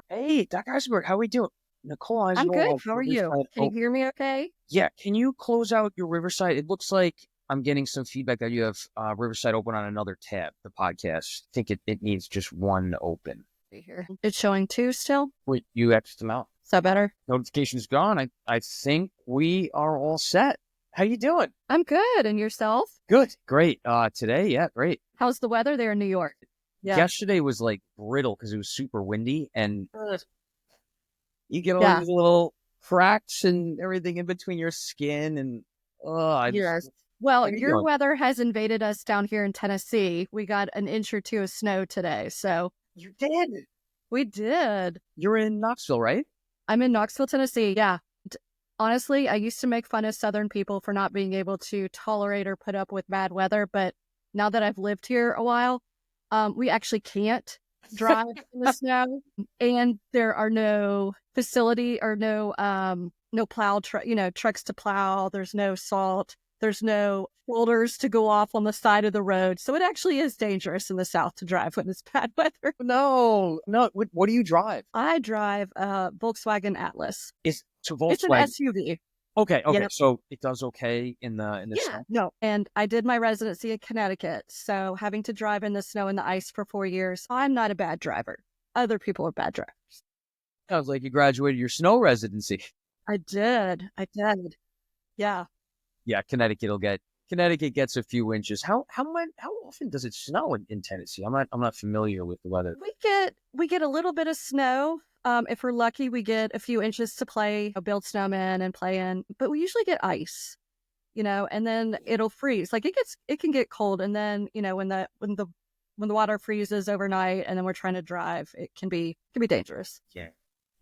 Hey, Doc Eisenberg, how we doing? Nicole I'm Eisenberg good. of How are you? Riverside. Can you Oh, hear me okay? yeah. Can you close out your Riverside? It looks like I'm getting some feedback that you have Riverside open on another tab, the podcast. I think it needs just one open. See here. It's showing two still. Wait, you X'd them out. Is that better? Notification's gone. I think we are all set. How you doing? I'm good. And yourself? Good. Great. Today, yeah, great. How's the weather there in New York? Yeah. Yesterday was like brittle because it was super windy and you get all Yeah. these little cracks and everything in between your skin and I just Yes. Well, how you your doing? weather has invaded us down here in Tennessee. We got an inch or two of snow today. So You did. we did. You're in Knoxville, right? I'm in Knoxville, Tennessee. Yeah. Honestly, I used to make fun of Southern people for not being able to tolerate or put up with bad weather. But now that I've lived here a while, we actually can't drive in the snow, and there are no facility or no plow trucks to plow. There's no salt. There's no shoulders to go off on the side of the road. So it actually is dangerous in the South to drive when it's bad weather. No, no. What do you drive? I drive a Volkswagen Atlas. Is to It's an Volkswagen. SUV. Okay, okay. Yeah. So it does okay in the Yeah, snow. no. And I did my residency in Connecticut. So having to drive in the snow and the ice for 4 years, I'm not a bad driver. Other people are bad drivers. Sounds like you graduated your snow residency. I did. I did. Yeah. Yeah, Connecticut gets a few inches. How often does it snow in Tennessee? I'm not familiar with the weather. We get a little bit of snow. If we're lucky, we get a few inches to play, build snowmen and play in. But we usually get ice, and then it'll freeze. Like it can get cold, and then when the water freezes overnight, and then we're trying to drive, it can be dangerous. Yeah.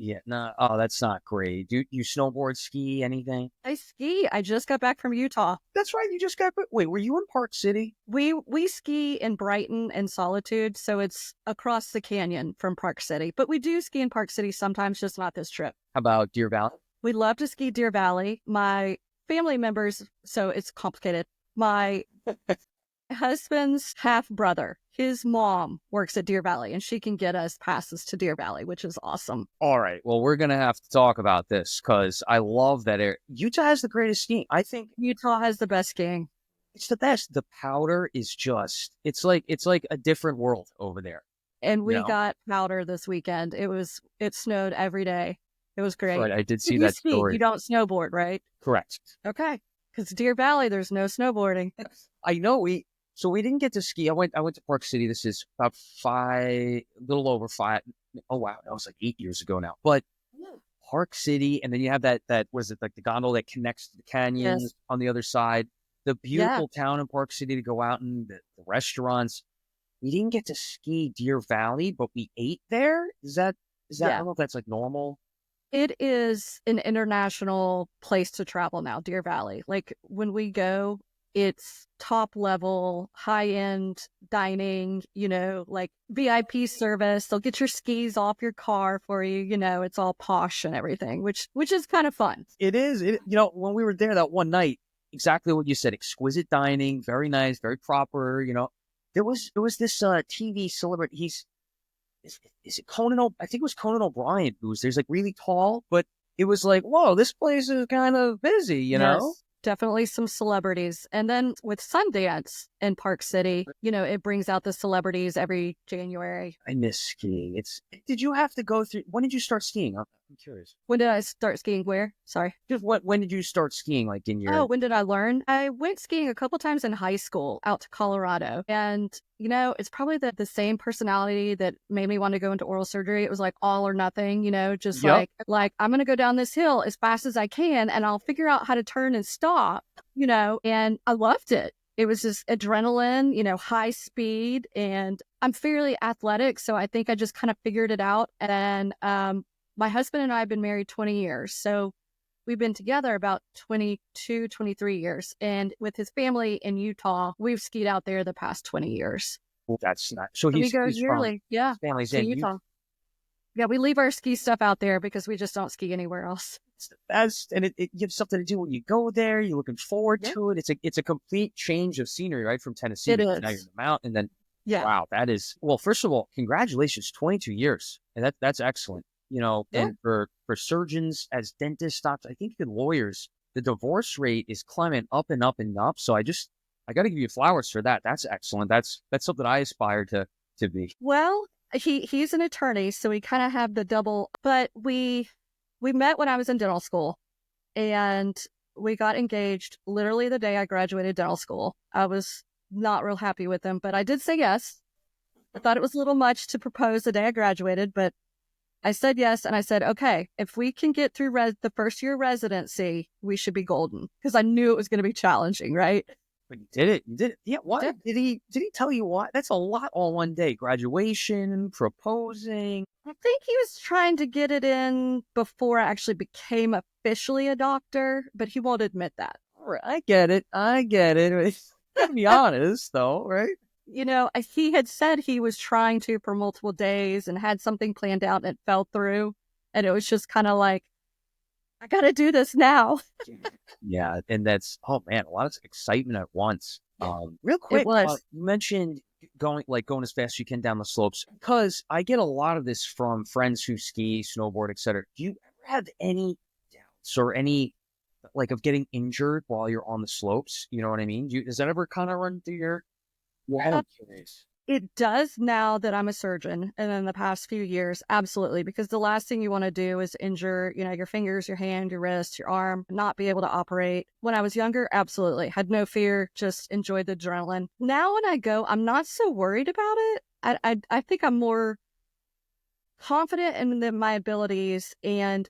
Yeah, no, oh, that's not great. Do you snowboard, ski, anything? I ski. I just got back from Utah. That's right. You just got. Wait, were you in Park City? We ski in Brighton and Solitude, so it's across the canyon from Park City. But we do ski in Park City sometimes, just not this trip. How about Deer Valley? We love to ski Deer Valley. My family members, so it's complicated. My husband's half brother, his mom works at Deer Valley, and she can get us passes to Deer Valley, which is awesome. All right. Well, we're gonna have to talk about this because I love that area. Utah has the greatest skiing. I think Utah has the best skiing. it's the best. The powder is just. It's like a different world over there. And You we know. got powder this weekend. It snowed every day. It was That's great. right. I did see You that ski, you story. don't snowboard, right? Correct. Okay. Because Deer Valley, there's no snowboarding. I know we didn't get to ski. I went to Park City. This is about a little over 5. Oh wow, that was like 8 years ago now. But Park City, and then you have that was it like the gondola that connects to the canyons Yes. on the other side. The Yeah. beautiful town in Park City to go out and the restaurants. We didn't get to ski Deer Valley, but we ate there. I Yeah. don't know if that's like normal. It is an international place to travel now, Deer Valley. Like when we go, it's top level, high end dining, like VIP service. They'll get your skis off your car for you, it's all posh and everything, which is kind of fun. It is. When we were there that one night, exactly what you said. Exquisite dining, very nice, very proper. There was this TV celebrity. Is it Conan? I think it was Conan O'Brien who was there's like really tall, but it was like, whoa, this place is kind of busy. Yes, definitely some celebrities. And then with Sundance in Park City, it brings out the celebrities every January. I miss skiing. Did you have to go through? When did you start skiing? I'm curious. When did I start skiing? Where? Sorry. Just when did you start skiing? Like in Oh, your when did I learn? I went skiing a couple times in high school out to Colorado. And, it's probably the same personality that made me want to go into oral surgery. It was like all or nothing, just Yep. like I'm going to go down this hill as fast as I can and I'll figure out how to turn and stop, and I loved it. It was just adrenaline, high speed, and I'm fairly athletic. So I think I just kind of figured it out. And my husband and I have been married 20 years. So we've been together about 22, 23 years. And with his family in Utah, we've skied out there the past 20 years. Well, that's not. So And we go he's from yearly. Yeah. his family's To in you. Utah. Yeah. We leave our ski stuff out there because we just don't ski anywhere else. It's the best, and it gives something to do when you go there. You're looking forward Yeah. to it. It's a complete change of scenery, right, from Tennessee. It Now you're in is. the mountain, and then Yeah. Wow, that is well. First of all, congratulations, 22 years, and that's excellent. Yeah. And for surgeons as dentists, doctors, I think even lawyers, the divorce rate is climbing up and up and up. So I got to give you flowers for that. That's excellent. That's something I aspire to be. Well, he's an attorney, so we kind of have the double. But we met when I was in dental school, and we got engaged literally the day I graduated dental school. I was not real happy with him, but I did say yes. I thought it was a little much to propose the day I graduated, but I said yes, and I said, okay, if we can get through the first year residency, we should be golden, because I knew it was going to be challenging, right? But you did it. You did it. Yeah. What Yeah. did he tell you? What? That's a lot all one day. Graduation, proposing. I think he was trying to get it in before I actually became officially a doctor, but he won't admit that. All right, I get it. I get it. Gotta be honest, though, right? He had said he was trying to for multiple days and had something planned out and it fell through. And it was just kind of like, I got to do this now. Yeah, and that's oh man, a lot of excitement at once. Real quick, It was. you mentioned going as fast as you can down the slopes because I get a lot of this from friends who ski, snowboard, etc. Do you ever have any doubts or any like of getting injured while you're on the slopes? You know what I mean? Does that ever kind of run through your head? I'm curious. It does now that I'm a surgeon, and in the past few years, absolutely, because the last thing you want to do is injure, your fingers, your hand, your wrist, your arm, not be able to operate. When I was younger, absolutely, had no fear, just enjoyed the adrenaline. Now when I go, I'm not so worried about it. I think I'm more confident in my abilities and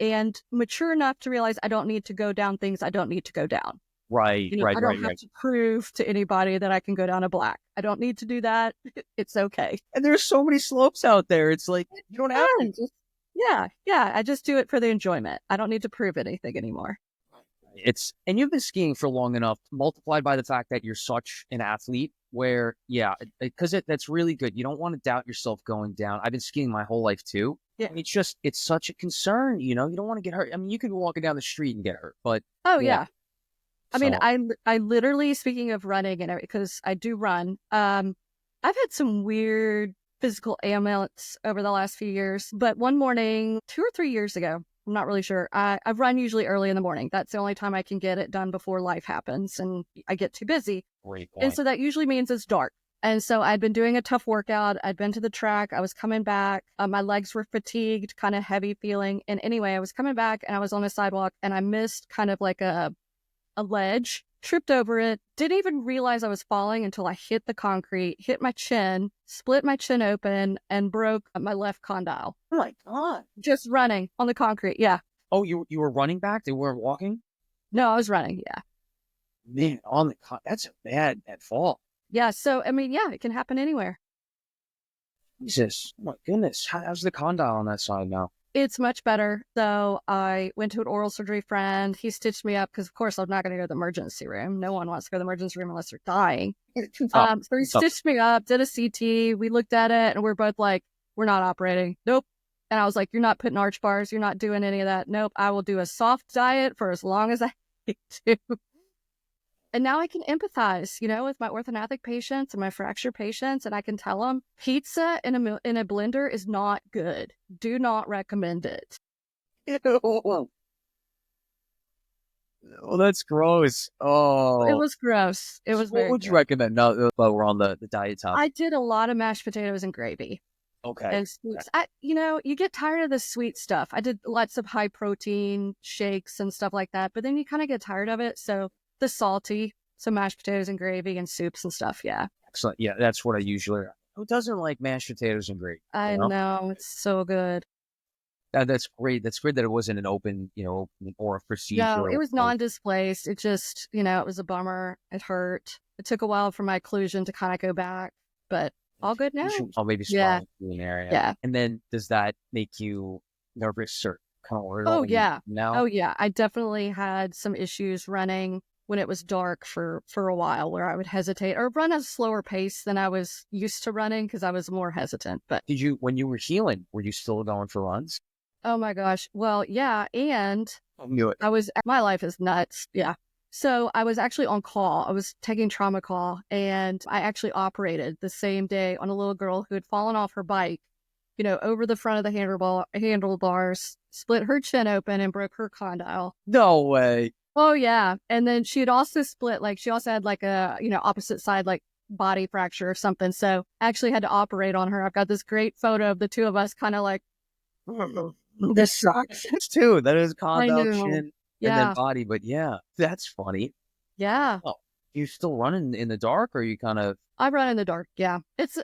and mature enough to realize I don't need to go down things I don't need to go down. Right, right, I right, don't have right. to prove to anybody that I can go down a black. I don't need to do that. It's okay. And there's so many slopes out there. It's like you don't have to. And yeah. I just do it for the enjoyment. I don't need to prove anything anymore. And you've been skiing for long enough, multiplied by the fact that you're such an athlete. Where because that's really good. You don't want to doubt yourself going down. I've been skiing my whole life too. Yeah. And it's such a concern. You don't want to get hurt. I mean, you could be walking down the street and get hurt, but Oh yeah. yeah. I mean, So I literally, speaking of running and because I do run, I've had some weird physical ailments over the last few years. But one morning, 2 or 3 years ago, I'm not really sure. I run usually early in the morning. That's the only time I can get it done before life happens and I get too busy. great point. And so that usually means it's dark. And so I'd been doing a tough workout. I'd been to the track. I was coming back. My legs were fatigued, kind of heavy feeling. And anyway, I was coming back and I was on a sidewalk and I missed kind of like a ledge, tripped over it, didn't even realize I was falling until I hit the concrete, hit my chin, split my chin open, and broke my left condyle. Oh my God. Just running on the concrete. Yeah. Oh, you were running back? They weren't walking? No, I was running. Yeah. Man, that's a bad fall. Yeah. So, I mean, yeah, it can happen anywhere. Jesus. Oh my goodness. How's the condyle on that side now? It's much better. So I went to an oral surgery friend. He stitched me up because, of course, I'm not going to go to the emergency room. No one wants to go to the emergency room unless they're dying. So he stitched me up, did a CT. We looked at it, and we're both like, we're not operating. Nope. And I was like, you're not putting arch bars. You're not doing any of that. Nope. I will do a soft diet for as long as I need to. And now I can empathize, with my orthodontic patients and my fracture patients, and I can tell them pizza in a blender is not good. Do not recommend it. Ew. Oh, that's gross. Oh, It was gross. It was what very would you gross. recommend now while we're on the diet topic? I did a lot of mashed potatoes and gravy Okay. and sweets. You get tired of the sweet stuff. I did lots of high protein shakes and stuff like that, but then you kind of get tired of it. So the salty, some mashed potatoes and gravy and soups and stuff. Yeah. Excellent. Yeah, that's what I usually. Who doesn't like mashed potatoes and gravy? I know. It's so good. That's great. That's great that it wasn't an open, or a procedure. No, it was non-displaced. It just, it was a bummer. It hurt. It took a while for my occlusion to kind of go back, but all good now. Oh, maybe Yeah. in an area. Yeah. And then does that make you nervous or kind of worried? Oh, yeah. Now. Oh, yeah. I definitely had some issues running when it was dark for a while where I would hesitate or run at a slower pace than I was used to running because I was more hesitant. But When you were healing, were you still going for runs? oh my gosh. Well, yeah. And I knew it. my life is nuts. Yeah. So I was actually on call. I was taking trauma call, and I actually operated the same day on a little girl who had fallen off her bike, over the front of the handlebars, split her chin open and broke her condyle. No way. Oh yeah. And then she had also split, she also had a, opposite side, body fracture or something. So I actually had to operate on her. I've got this great photo of the two of us kind of this sucks. It's too. That is condyle, chin, and then yeah. body. But yeah, that's funny. Yeah. Oh, you still running in the dark, or you kind of? I run in the dark. Yeah. It's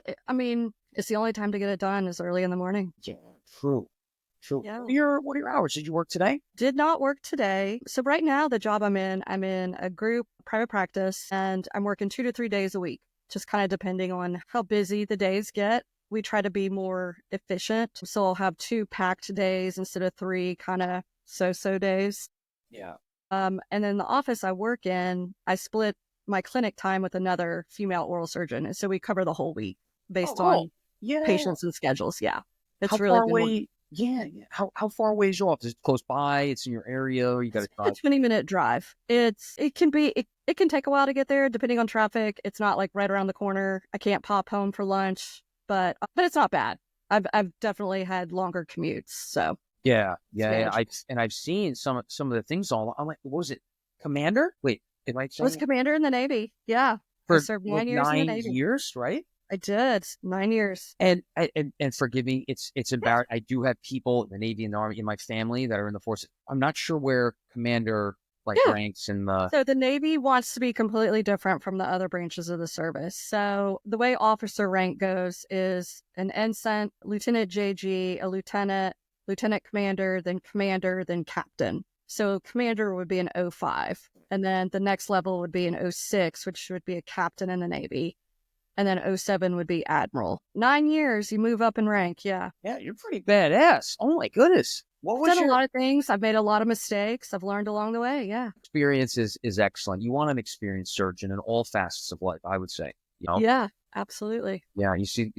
the only time to get it done is early in the morning. Yeah, true. Yeah. What are your hours? Did you work today? Did not work today. So right now, the job I'm in a group private practice, and I'm working 2 to 3 days a week, just kind of depending on how busy the days get. We try to be more efficient. So I'll have 2 packed days instead of 3 kind of so-so days. Yeah. And then the office I work in, I split my clinic time with another female oral surgeon. And so we cover the whole week based on patients and schedules. Yeah. It's how really far away? Yeah. How far away is your office? Is it close by? It's in your area, or you got to drive? It's a 20-minute drive. It can take a while to get there depending on traffic. It's not right around the corner. I can't pop home for lunch, but it's not bad. I've definitely had longer commutes. So yeah. I've seen some of the things I'm like, what was it? Commander? Wait, am I saying? I was commander in the Navy. Yeah, I served 9 years in the Navy. 9 years, right? I did 9 years. And forgive me, it's embarrassing. I do have people in the Navy and the Army in my family that are in the forces. I'm not sure where commander ranks in the. So the Navy wants to be completely different from the other branches of the service. So the way officer rank goes is an ensign, lieutenant JG, a lieutenant commander, then captain. So commander would be an 05, and then the next level would be an 06, which would be a captain in the Navy. And then 07 would be admiral. 9 years, you move up in rank. Yeah. Yeah, you're pretty badass. Oh my goodness. I've done a lot of things. I've made a lot of mistakes. I've learned along the way. Yeah. Experience is excellent. You want an experienced surgeon in all facets of life, I would say. Yeah, absolutely. Yeah, you see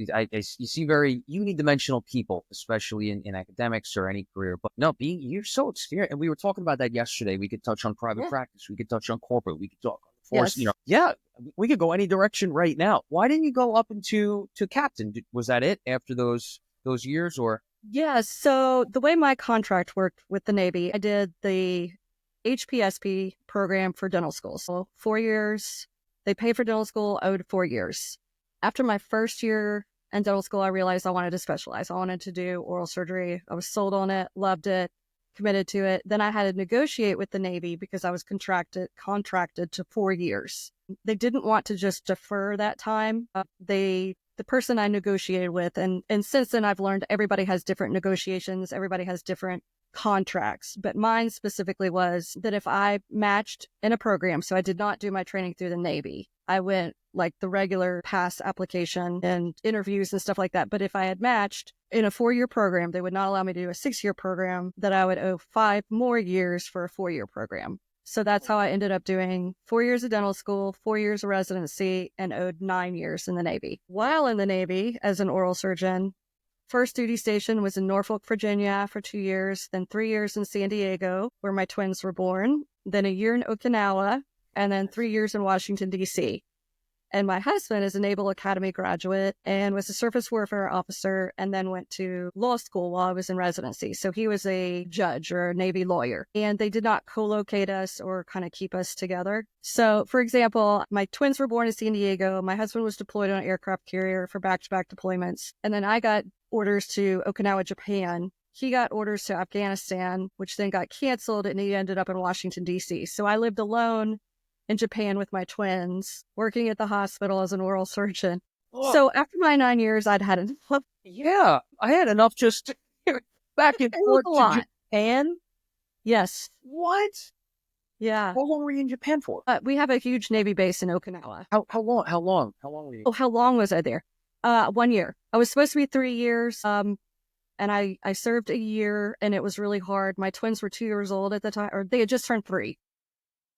very unidimensional people, especially in academics or any career. But no, you're so experienced. And we were talking about that yesterday. We could touch on private practice. We could touch on corporate. We could talk on force. Yes. Yeah, we could go any direction right now. Why didn't you go up into captain? Was that it after those years, or? Yeah. So the way my contract worked with the Navy, I did the HPSP program for dental school. So 4 years, they pay for dental school, owed 4 years. After my first year in dental school, I realized I wanted to specialize. I wanted to do oral surgery. I was sold on it, loved it, committed to it. Then I had to negotiate with the Navy because I was contracted to 4 years. They didn't want to just defer that time. The person I negotiated with, and since then I've learned everybody has different negotiations, everybody has different contracts, but mine specifically was that if I matched in a program, so I did not do my training through the Navy, I went the regular pass application and interviews and stuff like that. But if I had matched in a 4-year program, they would not allow me to do a 6-year program, that I would owe 5 more years for a 4-year program. So that's how I ended up doing 4 years of dental school, 4 years of residency, and owed 9 years in the Navy. While in the Navy as an oral surgeon, first duty station was in Norfolk, Virginia for 2 years, then 3 years in San Diego, where my twins were born, then a year in Okinawa, and then 3 years in Washington, D.C. And my husband is a Naval Academy graduate and was a surface warfare officer, and then went to law school while I was in residency. So he was a judge or a Navy lawyer, and they did not co-locate us or kind of keep us together. So, for example, my twins were born in San Diego. My husband was deployed on an aircraft carrier for back-to-back deployments. And then I got orders to Okinawa, Japan. He got orders to Afghanistan, which then got canceled, and he ended up in Washington, D.C. So I lived alone in Japan with my twins, working at the hospital as an oral surgeon. Oh. So after my 9 years, I'd had enough. Yeah, I had enough just back and forth to Japan. Yes. What? Yeah. How long were you in Japan for? We have a huge Navy base in Okinawa. How long? How long were you? Oh, how long was I there? 1 year. I was supposed to be 3 years. And I served a year, and it was really hard. My twins were 2 years old at the time, or they had just turned 3.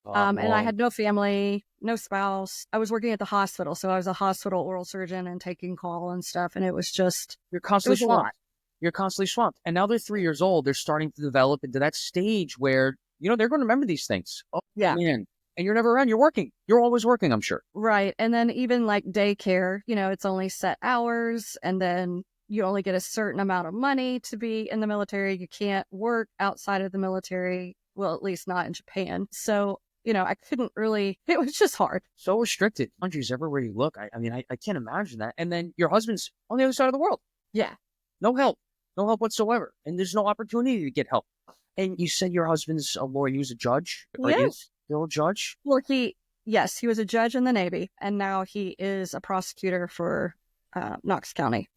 And I had no family, no spouse. I was working at the hospital, so I was a hospital oral surgeon and taking call and stuff. And it was just, you're constantly swamped. You're constantly swamped. And now they're 3 years old. They're starting to develop into that stage where, they're going to remember these things. Oh, yeah. Man. And you're never around. You're working. You're always working, I'm sure. Right. And then even like daycare, it's only set hours, and then you only get a certain amount of money to be in the military. You can't work outside of the military. Well, at least not in Japan. So, I couldn't really, it was just hard. So restricted. Countries everywhere you look. I mean, I can't imagine that. And then your husband's on the other side of the world. Yeah. No help. No help whatsoever. And there's no opportunity to get help. And you said your husband's a lawyer. He was a judge? Or Yeah. is still a judge? Well, he was a judge in the Navy, and now he is a prosecutor for Knox County.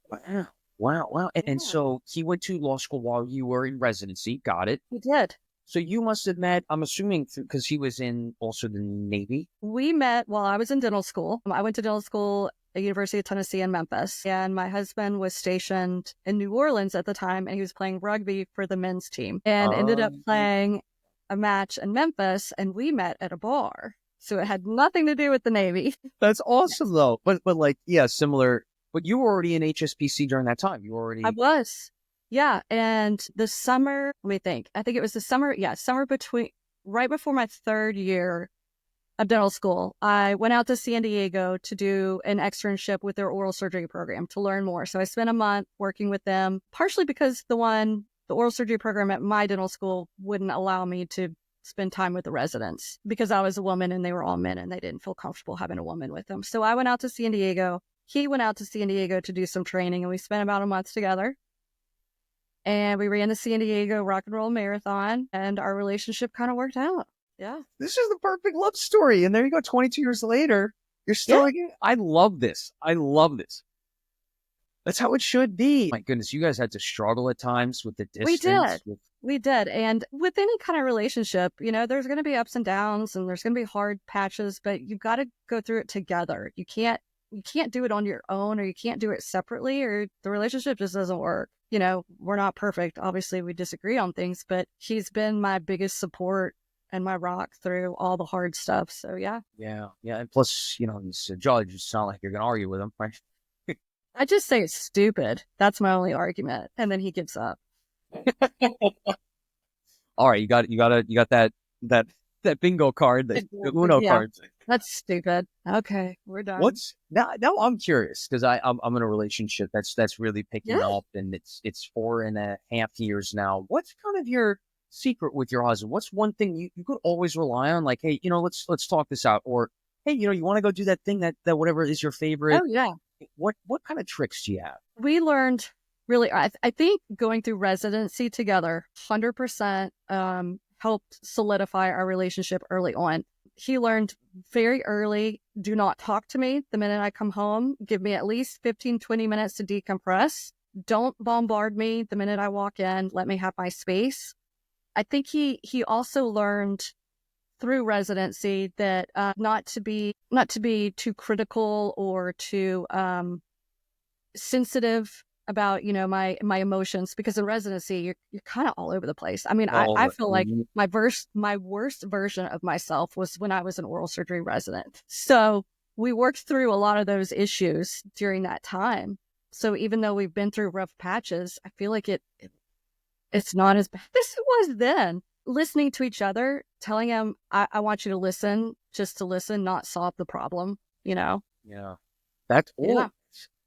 Wow. And so he went to law school while you were in residency. Got it. He did. So you must have met, I'm assuming, because he was in also the Navy. We met while I was in dental school. I went to dental school at University of Tennessee in Memphis, and my husband was stationed in New Orleans at the time, and he was playing rugby for the men's team, and ended up playing a match in Memphis, and we met at a bar. So it had nothing to do with the Navy. That's awesome, though. But like, yeah, similar. But you were already in HSPC during that time. You were already. I was. Yeah. And the summer, let me think. I think it was the summer. Yeah. Summer right before my third year of dental school, I went out to San Diego to do an externship with their oral surgery program to learn more. So I spent a month working with them, partially because the oral surgery program at my dental school wouldn't allow me to spend time with the residents because I was a woman and they were all men and they didn't feel comfortable having a woman with them. So I went out to San Diego. He went out to San Diego to do some training, and we spent about a month together. And we ran the San Diego Rock and Roll Marathon, and our relationship kind of worked out. Yeah. This is the perfect love story. And there you go. 22 years later, you're still I love this. That's how it should be. My goodness, you guys had to struggle at times with the distance. We did. And with any kind of relationship, there's going to be ups and downs, and there's going to be hard patches, but you've got to go through it together. You can't do it on your own, or you can't do it separately, or the relationship just doesn't work. We're not perfect. Obviously, we disagree on things, but he's been my biggest support and my rock through all the hard stuff. So, yeah. Yeah. And plus, he's a judge. It's not like you're going to argue with him, right? I just say it's stupid. That's my only argument. And then he gives up. All right. You got that bingo card, the Uno cards. That's stupid. Okay, we're done. Now I'm curious, because I'm in a relationship that's really picking up, and it's 4.5 years now. What's kind of your secret with your husband? What's one thing you could always rely on? Like, hey, let's talk this out, or hey, you want to go do that thing that whatever is your favorite. Oh yeah. What kind of tricks do you have? We learned really. I think going through residency together, 100% helped solidify our relationship early on. He learned very early, do not talk to me the minute I come home. Give me at least 15, 20 minutes to decompress. Don't bombard me the minute I walk in. Let me have my space. I think he also learned through residency that not to be too critical or too sensitive about my emotions, because in residency you're kind of all over the place. I mean, I feel like my worst version of myself was when I was an oral surgery resident. So we worked through a lot of those issues during that time. So even though we've been through rough patches, I feel like it's not as bad as it was then. Listening to each other, telling him, I want you to listen, just to listen, not solve the problem, Yeah. That's all. Yeah.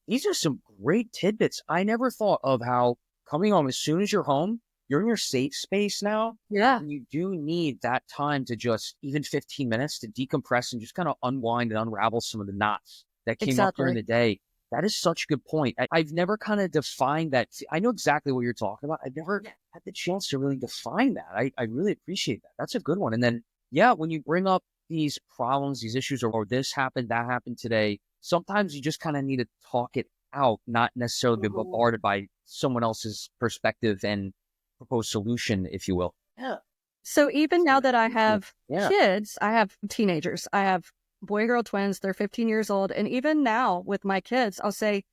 These are some great tidbits. I never thought of how coming home, as soon as you're home, you're in your safe space now. Yeah. And you do need that time to just, even 15 minutes, to decompress and just kind of unwind and unravel some of the knots that came up during the day. That is such a good point. I've never kind of defined that. I know exactly what you're talking about. I've never had the chance to really define that. I really appreciate that. That's a good one. And then, when you bring up these problems, these issues, or this happened, that happened today, sometimes you just kind of need to talk it out, not necessarily be bombarded by someone else's perspective and proposed solution, if you will. Yeah. So even now that I have kids, I have teenagers. I have boy and girl twins. They're 15 years old. And even now with my kids, I'll say,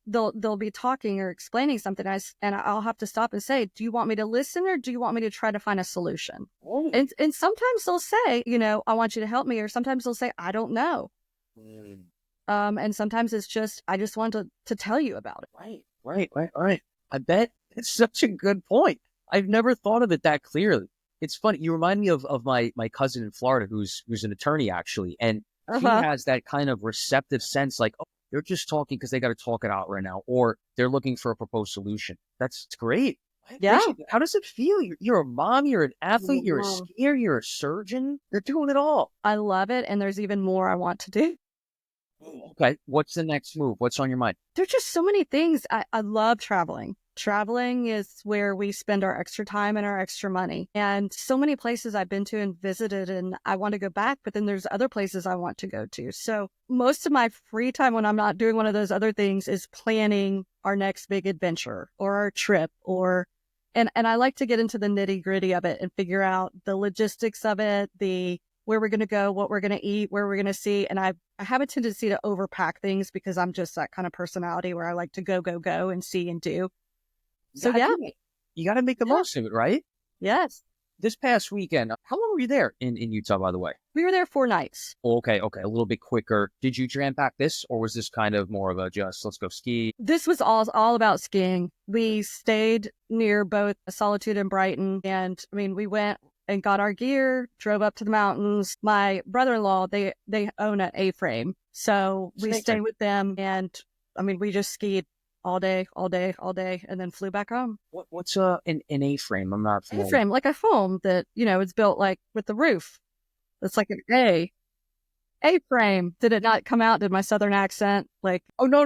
they'll be talking or explaining something, and I'll have to stop and say, do you want me to listen, or do you want me to try to find a solution? And sometimes they'll say, I want you to help me, or sometimes they'll say, I don't know. And sometimes it's just, I just want to tell you about it. Right. I bet it's such a good point. I've never thought of it that clearly. It's funny. You remind me of my cousin in Florida who's an attorney actually, and he Uh-huh. has that kind of receptive sense, like, oh, they're just talking because they got to talk it out right now, or they're looking for a proposed solution. That's great. I Yeah. appreciate that. How does it feel? You're a mom, you're an athlete, you're a Wow. skier, you're a surgeon. You're doing it all. I love it. And there's even more I want to do. Okay, what's the next move? What's on your mind? There's just so many things. I love traveling. Traveling is where we spend our extra time and our extra money. And so many places I've been to and visited, and I want to go back, but then there's other places I want to go to. So most of my free time when I'm not doing one of those other things is planning our next big adventure or our trip and I like to get into the nitty gritty of it and figure out the logistics of it, the where we're going to go, what we're going to eat, where we're going to see. And I have a tendency to overpack things because I'm just that kind of personality where I like to go and see and do. So yeah. You got to make the most of it, right? Yes. This past weekend, how long were you there in Utah, by the way? We were there 4 nights. Okay, a little bit quicker. Did you jam pack this, or was this kind of more of a just let's go ski? This was all about skiing. We stayed near both Solitude and Brighton. And I mean, we went and got our gear, drove up to the mountains. My brother-in-law, they own an A-frame. So we stayed with them. And I mean, we just skied all day, and then flew back home. What's an A-frame? I'm not familiar. A-frame, like a home that, it's built like with the roof. It's like an A-frame. Did it not come out? Did my Southern accent like? Oh, no.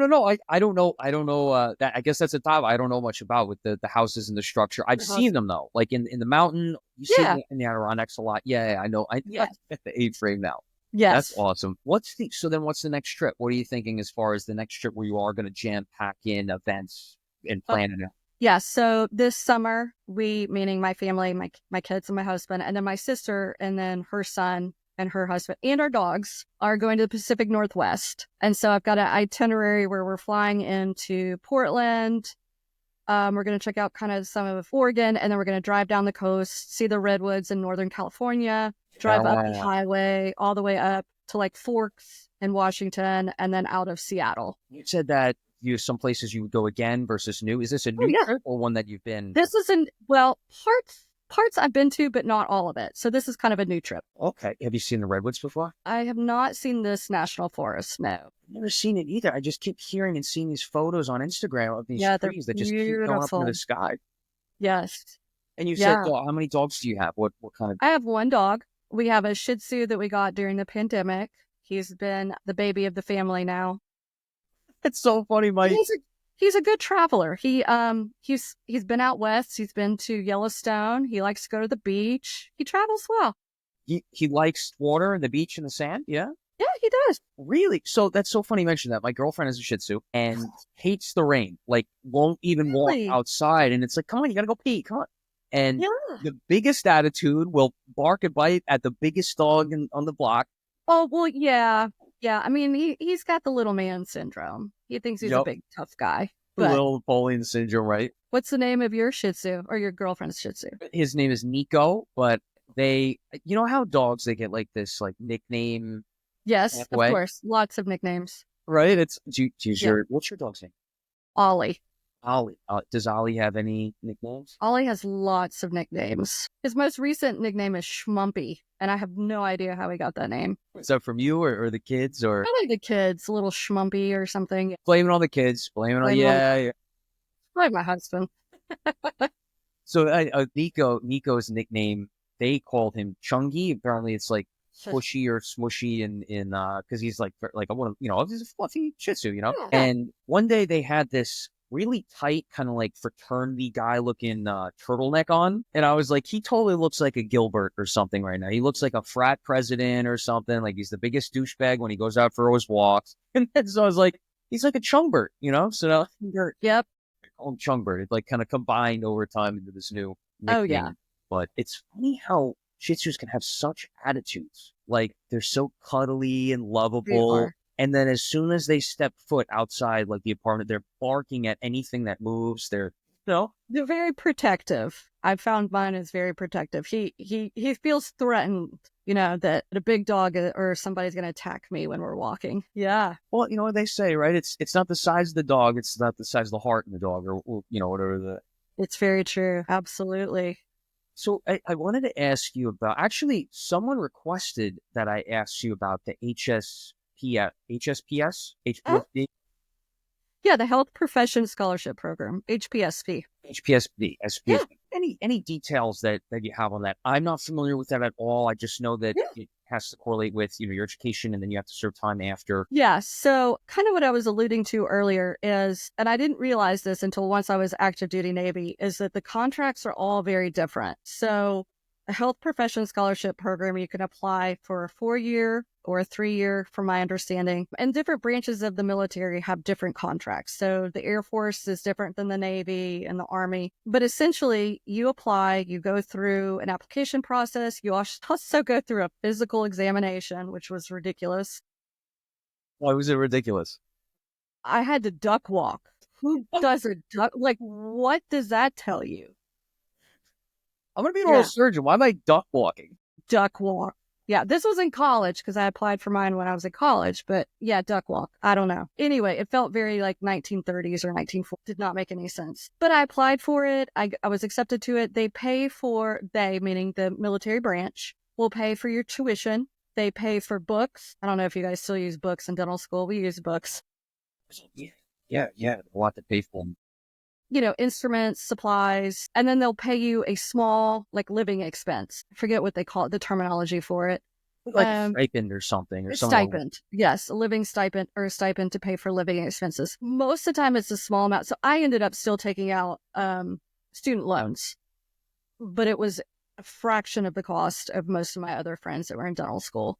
I don't know. That I guess that's a topic I don't know much about with the houses and the structure. I've seen them though, like in the mountain. You see them in the Adirondacks a lot. Yeah, I know. I get the A-frame now. Yes. That's awesome. What's the next trip? What are you thinking as far as the next trip where you are going to jam pack in events and plan it? Yeah. So this summer, meaning my family, my kids and my husband, and then my sister, and then her son and her husband and our dogs are going to the Pacific Northwest. And so I've got an itinerary where we're flying into Portland. We're going to check out kind of some of Oregon, and then we're going to drive down the coast, see the redwoods in Northern California, drive up the highway all the way up to like Forks in Washington, and then out of Seattle. You said that some places you would go again versus new. Is this a new trip or one that you've been? This is parts I've been to, but not all of it. So this is kind of a new trip. Okay. Have you seen the redwoods before? I have not seen this national forest, no. I've never seen it either. I just keep hearing and seeing these photos on Instagram of these trees that just keep going up into the sky. Yes. And you said, how many dogs do you have? What kind of? I have one dog. We have a Shih Tzu that we got during the pandemic. He's been the baby of the family now. It's so funny, Mike. He's a good traveler. He's been out west. He's been to Yellowstone. He likes to go to the beach. He travels well. He likes water and the beach and the sand. Yeah. Yeah, he does. Really? So that's so funny you mentioned that. My girlfriend has a Shih Tzu and hates the rain. Like won't even walk outside. And it's like, come on, you gotta go pee. Come on. And the biggest attitude will bark and bite at the biggest dog on the block. Oh well, yeah. I mean, he's got the little man syndrome. He thinks he's a big tough guy. But little Napoleon syndrome, right? What's the name of your Shih Tzu or your girlfriend's Shih Tzu? His name is Nico, but you know how dogs, they get like this like nickname? Yes, of course. Lots of nicknames. Right? What's your dog's name? Ollie. Ollie. Does Ollie have any nicknames? Ollie has lots of nicknames. His most recent nickname is Schmumpy, and I have no idea how he got that name. Is that from you or the kids? Or probably the kids, a little Schmumpy or something. Blame it on the kids. Blame it on yeah. Like my husband. So Nico's nickname, they called him Chungy. Apparently it's like squishy or smushy in because he's like he's a fluffy Shih Tzu, Yeah. And one day they had this really tight kind of like fraternity guy looking turtleneck on, and I was like, he totally looks like a Gilbert or something right now. He looks like a frat president or something. Like he's the biggest douchebag when he goes out for his walks. And then, so I was like, he's like a Chungbert, so now yep, I call him Chungbert. It like kind of combined over time into this new nickname. Oh yeah. But it's funny how Shih Tzus can have such attitudes. Like they're so cuddly and lovable. And then as soon as they step foot outside like the apartment, they're barking at anything that moves. They're very protective. I've found mine is very protective. He feels threatened, that a big dog or somebody's going to attack me when we're walking. Yeah. Well, you know what they say, right? It's not the size of the dog. It's not the size of the heart in the dog or whatever It's very true. Absolutely. So I wanted to ask you about, actually, someone requested that I ask you about the Uh, HPSP, yeah, the Health Profession Scholarship Program, HPSP. HPSP, Yeah, SPSP. Any details that you have on that? I'm not familiar with that at all. I just know that yeah. it has to correlate with, your education, and then you have to serve time after. Yeah, so kind of what I was alluding to earlier is, and I didn't realize this until once I was active duty Navy, is that the contracts are all very different. So a health profession scholarship program, you can apply for a 4-year or a 3-year, from my understanding. And different branches of the military have different contracts. So the Air Force is different than the Navy and the Army. But essentially, you apply, you go through an application process. You also go through a physical examination, which was ridiculous. Why was it ridiculous? I had to duck walk. Who does a duck? Like, what does that tell you? I'm gonna be an oral Yeah, surgeon. Why am I duck walking? duck walk. Yeah, this was in college because I applied for mine when I was in college. But yeah, duck walk. I don't know. Anyway, it felt very like 1930s or 1940s. Did not make any sense. But I applied for it. I was accepted to it. They, meaning the military branch, will pay for your tuition. They pay for books. I don't know if you guys still use books in dental school. We use books. Yeah, yeah. A lot to pay for. Instruments, supplies, and then they'll pay you a small, like, living expense. I forget what they call it, the terminology for it. Like a stipend or something, or A something. stipend. Yes, a living stipend or a stipend to pay for living expenses. Most of the time it's a small amount. So I ended up still taking out student loans, but it was a fraction of the cost of most of my other friends that were in dental school.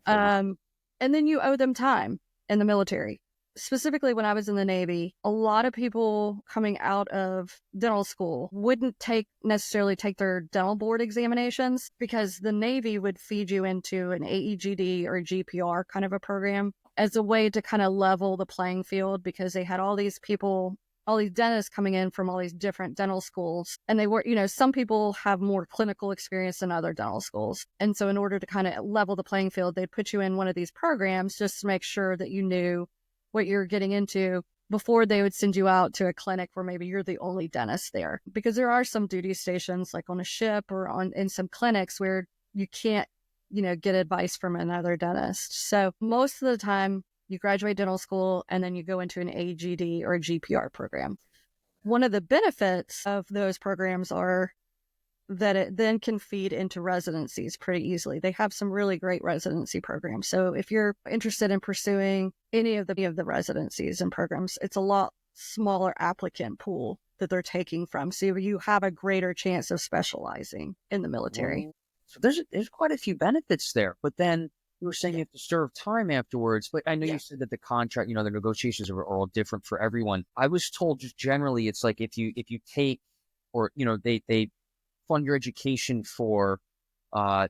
And then you owe them time in the military. Specifically, when I was in the Navy, a lot of people coming out of dental school wouldn't necessarily take their dental board examinations because the Navy would feed you into an AEGD or GPR kind of a program as a way to kind of level the playing field, because they had all these dentists coming in from all these different dental schools. And they were, some people have more clinical experience than other dental schools. And so in order to kind of level the playing field, they'd put you in one of these programs just to make sure that you knew what you're getting into before they would send you out to a clinic where maybe you're the only dentist there. Because there are some duty stations, like on a ship or in some clinics, where you can't, get advice from another dentist. So most of the time, you graduate dental school and then you go into an AGD or a GPR program. One of the benefits of those programs are that it then can feed into residencies pretty easily. They have some really great residency programs. So if you're interested in pursuing any of the residencies and programs, it's a lot smaller applicant pool that they're taking from. So you have a greater chance of specializing in the military. So there's quite a few benefits there. But then you were saying you have to serve time afterwards. But I know you said that the contract, the negotiations are all different for everyone. I was told just generally it's like if you take, or they fund your education for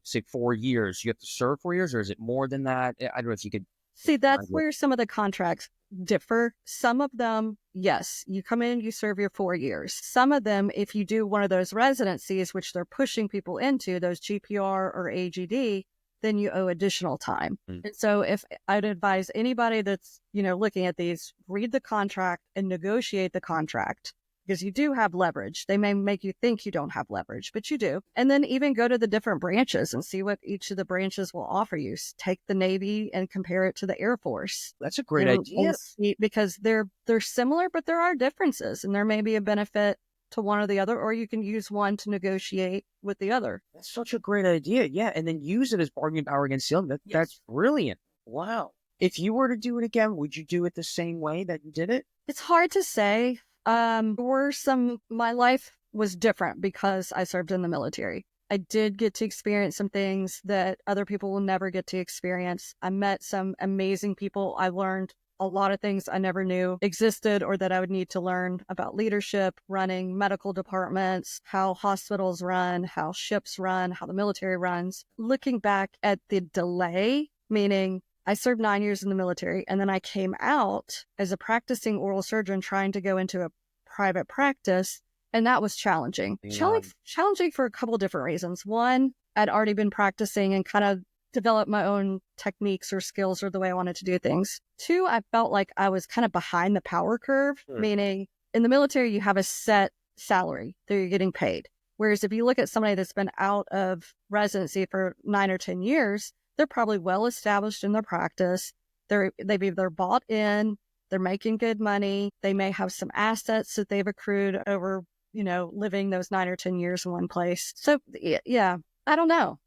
say 4 years, you have to serve 4 years, or is it more than that? I don't know if you could. See, that's where some of the contracts differ. Some of them, yes, you come in, you serve your 4 years. Some of them, if you do one of those residencies, which they're pushing people into, those GPR or AGD, then you owe additional time. And so if I'd advise anybody that's, looking at these, read the contract and negotiate the contract, because you do have leverage. They may make you think you don't have leverage, but you do. And then even go to the different branches and see what each of the branches will offer you. Take the Navy and compare it to the Air Force. That's a great idea. Because they're similar, but there are differences, and there may be a benefit to one or the other, or you can use one to negotiate with the other. That's such a great idea. Yeah. And then use it as bargaining power against the other. That's brilliant. Wow. If you were to do it again, would you do it the same way that you did it? It's hard to say. My life was different because I served in the military. I did get to experience some things that other people will never get to experience. I met some amazing people. I learned a lot of things I never knew existed or that I would need to learn about leadership, running medical departments, how hospitals run, how ships run, how the military runs. Looking back at the delay, meaning I served 9 years in the military, and then I came out as a practicing oral surgeon trying to go into a private practice, and that was challenging. Challenging for a couple different reasons. One, I'd already been practicing and kind of developed my own techniques or skills or the way I wanted to do things. Two, I felt like I was kind of behind the power curve, meaning in the military, you have a set salary that you're getting paid. Whereas if you look at somebody that's been out of residency for 9 or 10 years, they're probably well established in their practice. They've either bought in, they're making good money, they may have some assets that they've accrued over, living those 9 or 10 years in one place. So yeah, I don't know.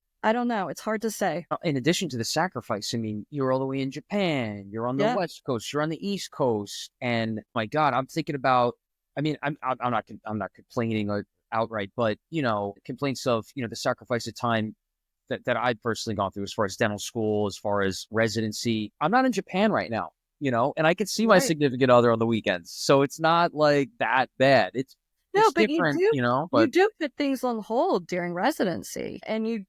It's hard to say. In addition to the sacrifice, I mean, you're all the way in Japan, you're on the Yeah. West Coast, you're on the East Coast, and my God, I'm thinking about. I mean, I'm not complaining outright, but complaints of the sacrifice of time that I've personally gone through as far as dental school, as far as residency. I'm not in Japan right now, and I can see my Right. significant other on the weekends, so it's not like that bad. No, It's but you different, do you but do put things on hold during residency, and you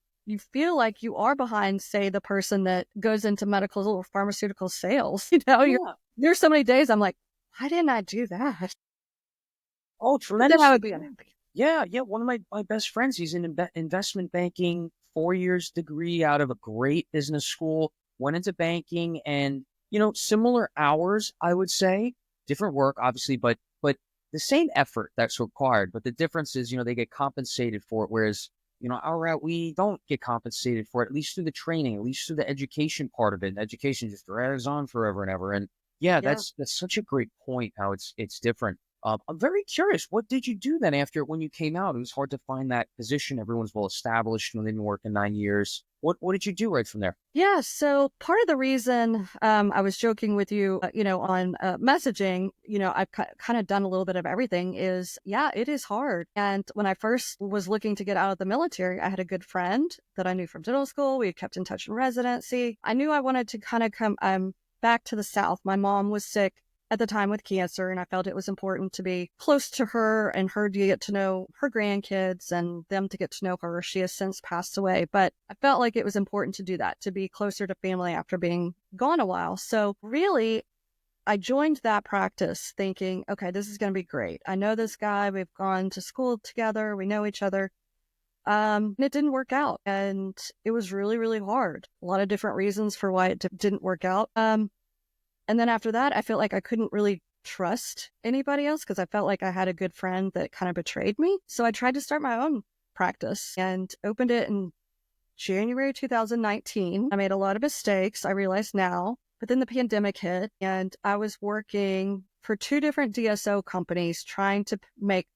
feel like you are behind, say, the person that goes into medical or pharmaceutical sales. yeah. There's so many days I'm like, why didn't I do that? Oh, But then I tremendously. would be unhappy. Yeah, yeah. One of my best friends, he's in investment banking, 4 years degree out of a great business school, went into banking and, similar hours, I would say, different work, obviously, but the same effort that's required. But the difference is, they get compensated for it. Whereas, our route, we don't get compensated for it, at least through the training, at least through the education part of it. And education just drags on forever and ever. And yeah, Yeah. that's such a great point how it's different. I'm very curious. What did you do then after when you came out? It was hard to find that position. Everyone's well established and they've been working 9 years. What did you do right from there? Yeah, so part of the reason I was joking with you, on messaging, I've kind of done a little bit of everything is, yeah, it is hard. And when I first was looking to get out of the military, I had a good friend that I knew from dental school. We had kept in touch in residency. I knew I wanted to kind of come back to the South. My mom was sick at the time with cancer, and I felt it was important to be close to her and her to get to know her grandkids and them to get to know her. She has since passed away, but I felt like it was important to do that, to be closer to family after being gone a while. So really, I joined that practice thinking, okay, this is going to be great. I know this guy. We've gone to school together. We know each other. And it didn't work out. And it was really, really hard. A lot of different reasons for why it didn't work out. And then after that, I felt like I couldn't really trust anybody else because I felt like I had a good friend that kind of betrayed me. So I tried to start my own practice and opened it in January 2019. I made a lot of mistakes, I realize now, but then the pandemic hit and I was working for 2 different DSO companies trying to make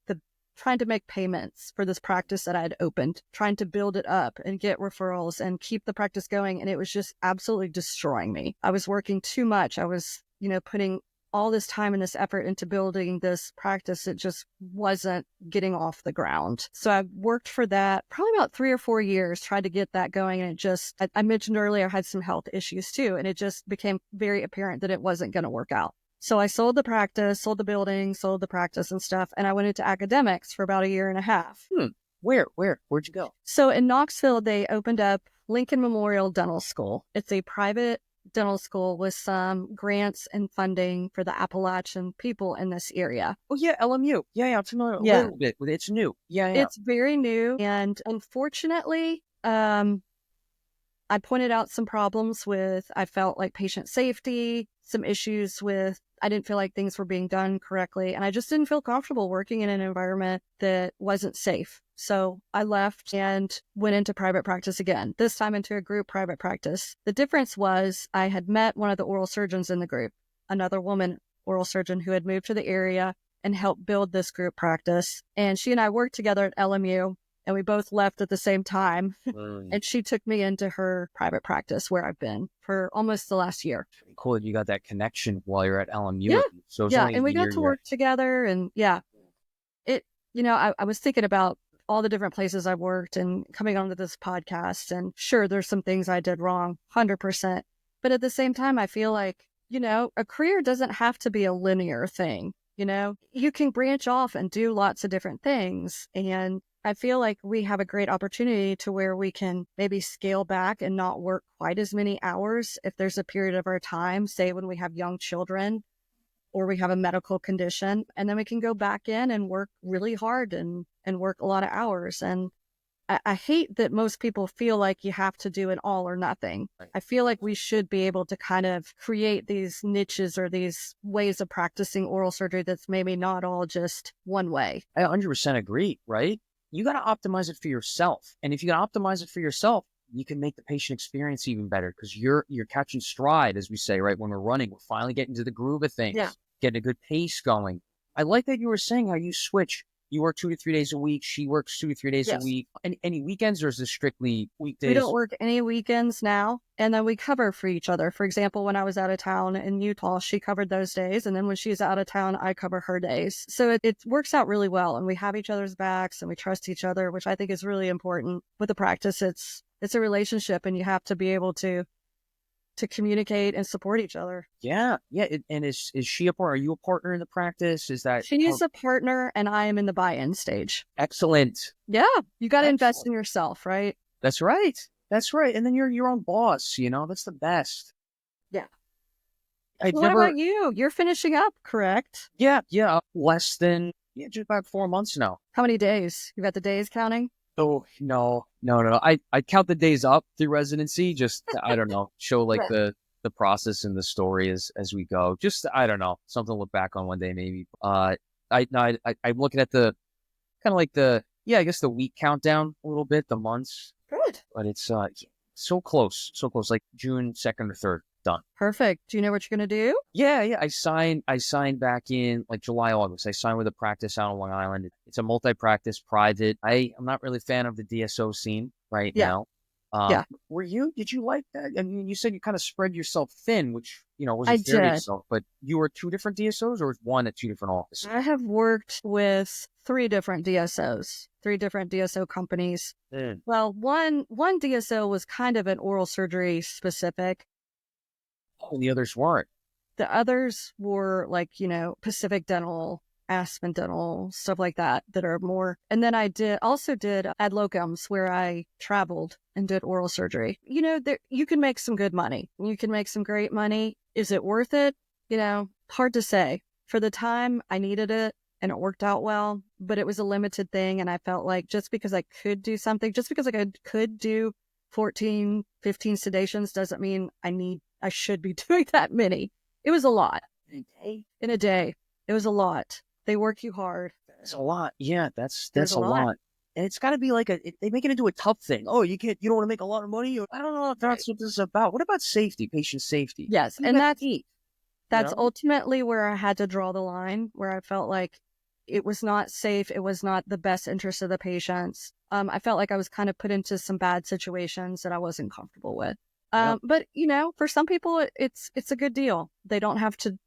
payments for this practice that I had opened, trying to build it up and get referrals and keep the practice going. And it was just absolutely destroying me. I was working too much. I was, putting all this time and this effort into building this practice. It just wasn't getting off the ground. So I worked for that probably about 3 or 4 years, tried to get that going. And I mentioned earlier, I had some health issues too. And it just became very apparent that it wasn't going to work out. So I sold the practice, sold the building, sold the practice and stuff. And I went into academics for about 1.5 years. Where'd you go? So in Knoxville, they opened up Lincoln Memorial Dental School. It's a private dental school with some grants and funding for the Appalachian people in this area. Oh yeah, LMU. Yeah, I'm familiar a Yeah. little bit with it. It's new. Yeah. It's very new. And unfortunately, I pointed out some problems I felt like patient safety, some issues with, I didn't feel like things were being done correctly. And I just didn't feel comfortable working in an environment that wasn't safe. So I left and went into private practice again, this time into a group private practice. The difference was I had met one of the oral surgeons in the group, another woman oral surgeon who had moved to the area and helped build this group practice. And she and I worked together at LMU. And we both left at the same time. And she took me into her private practice where I've been for almost the last year. Cool. You got that connection while you're at LMU. Yeah. So it's Yeah. only And we a got year to work together. And yeah, I was thinking about all the different places I worked and coming onto this podcast. And sure, there's some things I did wrong, 100%. But at the same time, I feel like, a career doesn't have to be a linear thing. You can branch off and do lots of different things. And I feel like we have a great opportunity to where we can maybe scale back and not work quite as many hours if there's a period of our time, say when we have young children or we have a medical condition, and then we can go back in and work really hard and work a lot of hours. And I hate that most people feel like you have to do an all or nothing. I feel like we should be able to kind of create these niches or these ways of practicing oral surgery that's maybe not all just one way. I 100% agree, right? you got to optimize it for yourself. And if you can optimize it for yourself, you can make the patient experience even better because you're catching stride, as we say, right? When we're running, we're finally getting to the groove of things, Yeah. getting a good pace going. I like that you were saying how you switch. You work 2 to 3 days a week. She works 2 to 3 days a Yes. week. Any weekends, or is this strictly We weekdays? don't work any weekends now, and then we cover for each other. For example, when I was out of town in Utah, she covered those days, and then when she's out of town, I cover her days. So it works out really well, and we have each other's backs, and we trust each other, which I think is really important. With the practice, it's a relationship, and you have to be able to communicate and support each other. Yeah. And is she a partner? Are you a partner in the practice? Is that She is a partner, and I am in the buy-in stage. excellent? Yeah, you got to invest Excellent. in yourself, right? That's right. That's right. And then you're your own boss. That's the best. Yeah. I'd What never. about you? You're finishing up, correct? Yeah. Less than just about 4 months now. How many days? You got the days counting? Oh, no. I count the days up through residency. Just, I don't know, show like Right. the process and the story as we go. Just, I don't know, something to look back on one day, maybe. I'm looking at the kind of like I guess the week countdown a little bit, the months, Good. but it's, so close, like June 2nd or 3rd, done. Perfect. Do you know what you're going to do? Yeah. I signed back in like July, August. I signed with a practice out on Long Island. It's a multi-practice private. I'm not really a fan of the DSO scene right Yeah. now. Yeah. Did you like that? I mean, you said you kind of spread yourself thin, which, I wasn't fair to did. yourself, but you were 2 different DSOs or was one at 2 different offices? I have worked with 3 different DSOs, 3 different DSO companies. Mm. Well, one DSO was kind of an oral surgery specific. Oh, the others weren't. The others were like, Pacific Dental, Aspen Dental, stuff like that are more. And then I also did ad locums where I traveled and did oral surgery. You can make some good money. You can make some great money. Is it worth it? Hard to say. For the time, I needed it and it worked out well, but it was a limited thing. And I felt like just because I could do something, just because I could do 14, 15 sedations doesn't mean I should be doing that many. It was a lot. In a day. It was a lot. They work you hard. That's a lot. Yeah, that's There's a a lot. lot. And it's got to be like they make it into a tough thing. Oh, you don't want to make a lot of money. I don't know if that's what this is about. What about safety, patient safety? Yes. You And got to eat, that's ultimately where I had to draw the line, where I felt like it was not safe. It was not the best interest of the patients. I felt like I was kind of put into some bad situations that I wasn't comfortable with. Yeah. But for some people, it's a good deal. They don't have to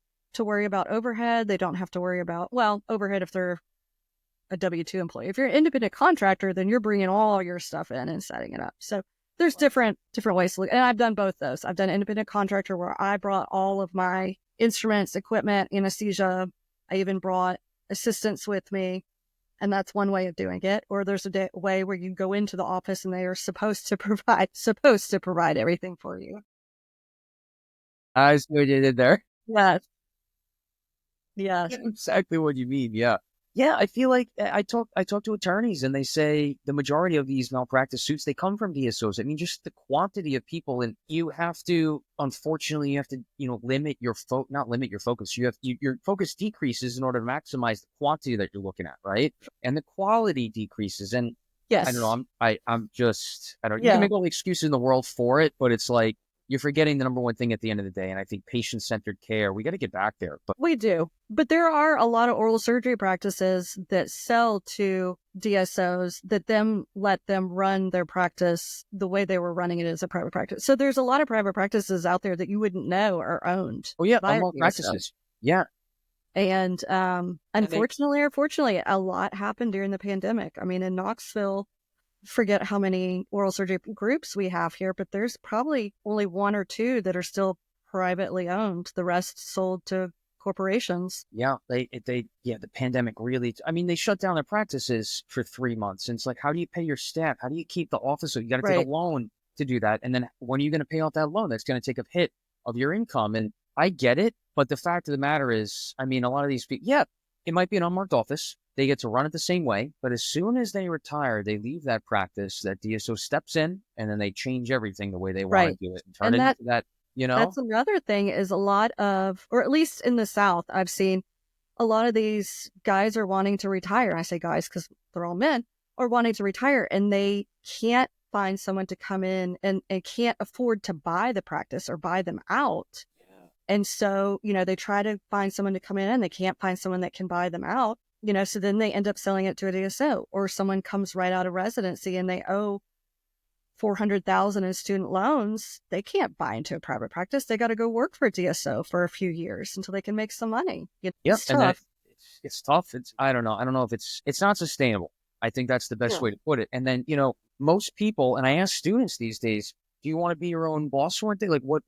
worry about overhead. They don't have to worry about, overhead if they're a W-2 employee. If you're an independent contractor, then you're bringing all your stuff in and setting it up. So there's different ways to look. And I've done both those. I've done independent contractor where I brought all of my instruments, equipment, anesthesia. I even brought assistants with me. And that's one way of doing it. Or there's a way where you go into the office and they are supposed to provide everything for you. I see what you did there. Yes. Yes. Exactly what you mean. Yeah. I feel like I talk to attorneys and they say the majority of these malpractice suits, they come from DSOs. I mean, just the quantity of people, and unfortunately, you have to, limit your not limit your focus. Your focus decreases in order to maximize the quantity that you're looking at, right? And the quality decreases. And Yes. I don't know. I'm just, I don't. You Yeah. can make all the excuses in the world for it, but it's like you're forgetting the number one thing at the end of the day. And I think patient-centered care, we got to get back there. But we do. But there are a lot of oral surgery practices that sell to DSOs that then let them run their practice the way they were running it as a private practice. So there's a lot of private practices out there that you wouldn't know are owned. oh yeah, by a more DSO. practices. Yeah. And unfortunately or fortunately, a lot happened during the pandemic. I mean, in Knoxville, forget how many oral surgery groups we have here, but there's probably only 1 or 2 that are still privately owned. The rest sold to corporations. Yeah, the pandemic really, I mean, they shut down their practices for 3 months. And it's like, how do you pay your staff? How do you keep the office? So you got to take Right. a loan to do that. And then when are you going to pay off that loan? That's going to take a hit of your income. And I get it. But the fact of the matter is, I mean, a lot of these people, it might be an unmarked office. They get to run it the same way. But as soon as they retire, they leave that practice, that DSO steps in, and then they change everything the way they want Right. to do it and turn And it into that, that's another thing is a lot of, or at least in the South, I've seen a lot of these guys are wanting to retire. I say guys because they're all men. or wanting to retire, and they can't find someone to come in and can't afford to buy the practice or buy them out. Yeah. And so, they try to find someone to come in and they can't find someone that can buy them out, so then they end up selling it to a DSO, or someone comes right out of residency and they owe $400,000 in student loans. They can't buy into a private practice. They got to go work for a DSO for a few years until they can make some money. It's And tough. It's tough. I don't know. I don't know if it's not sustainable. I think that's the best way to put it. And then, most people, and I ask students these days, do you want to be your own boss one day? Like, what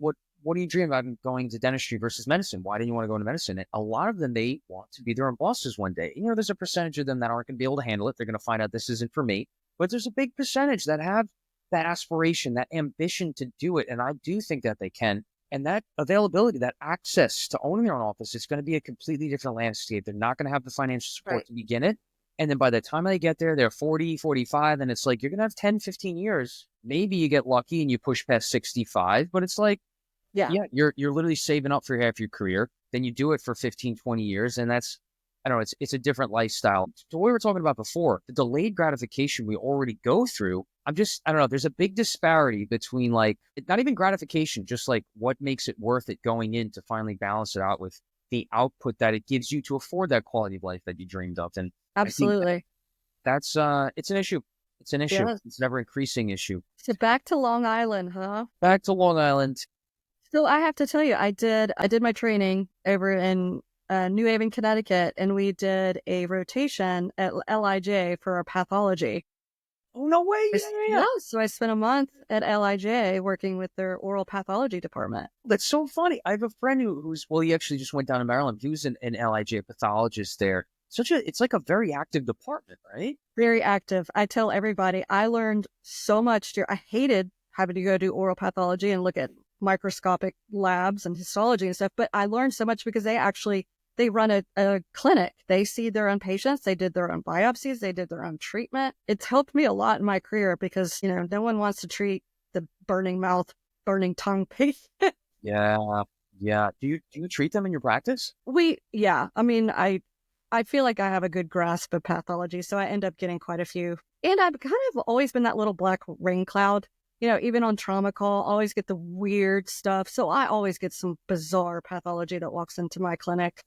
do you dream about going to dentistry versus medicine? Why didn't you want to go into medicine? And a lot of them, they want to be their own bosses one day. There's a percentage of them that aren't going to be able to handle it. They're going to find out this isn't for me. But there's a big percentage that have that aspiration, that ambition to do it. And I do think that they can. And that availability, that access to owning their own office, it's going to be a completely different landscape. They're not going to have the financial support to begin it. And then by the time they get there, they're 40, 45, and it's like, you're going to have 10, 15 years. Maybe you get lucky and you push past 65, but it's like, you're literally saving up for half your career. Then you do it for 15, 20 years. And that's, I don't know, it's a different lifestyle. So what we were talking about before, the delayed gratification we already go through, I don't know, there's a big disparity between like, not even gratification, just like what makes it worth it going in to finally balance it out with the output that it gives you to afford that quality of life that you dreamed of. And absolutely, that's it's an issue. It's an issue. Yes. It's an ever increasing issue. So back to Long Island, huh? Back to Long Island. So I have to tell you, I did my training over in New Haven, Connecticut, and we did a rotation at LIJ for our pathology. Oh, no way. Yeah. So I spent a month at LIJ working with their oral pathology department. That's so funny. I have a friend he actually just went down to Maryland. He was an LIJ pathologist there. It's like a very active department, right? Very active. I tell everybody, I learned so much. I hated having to go do oral pathology and look at microscopic labs and histology and stuff, but I learned so much because they run a clinic. They see their own patients. They did their own biopsies. They did their own treatment. It's helped me a lot in my career because, no one wants to treat the burning mouth, burning tongue patient. Yeah. Do you treat them in your practice? I mean, I feel like I have a good grasp of pathology, so I end up getting quite a few. And I've kind of always been that little black rain cloud. Even on trauma call, always get the weird stuff. So I always get some bizarre pathology that walks into my clinic.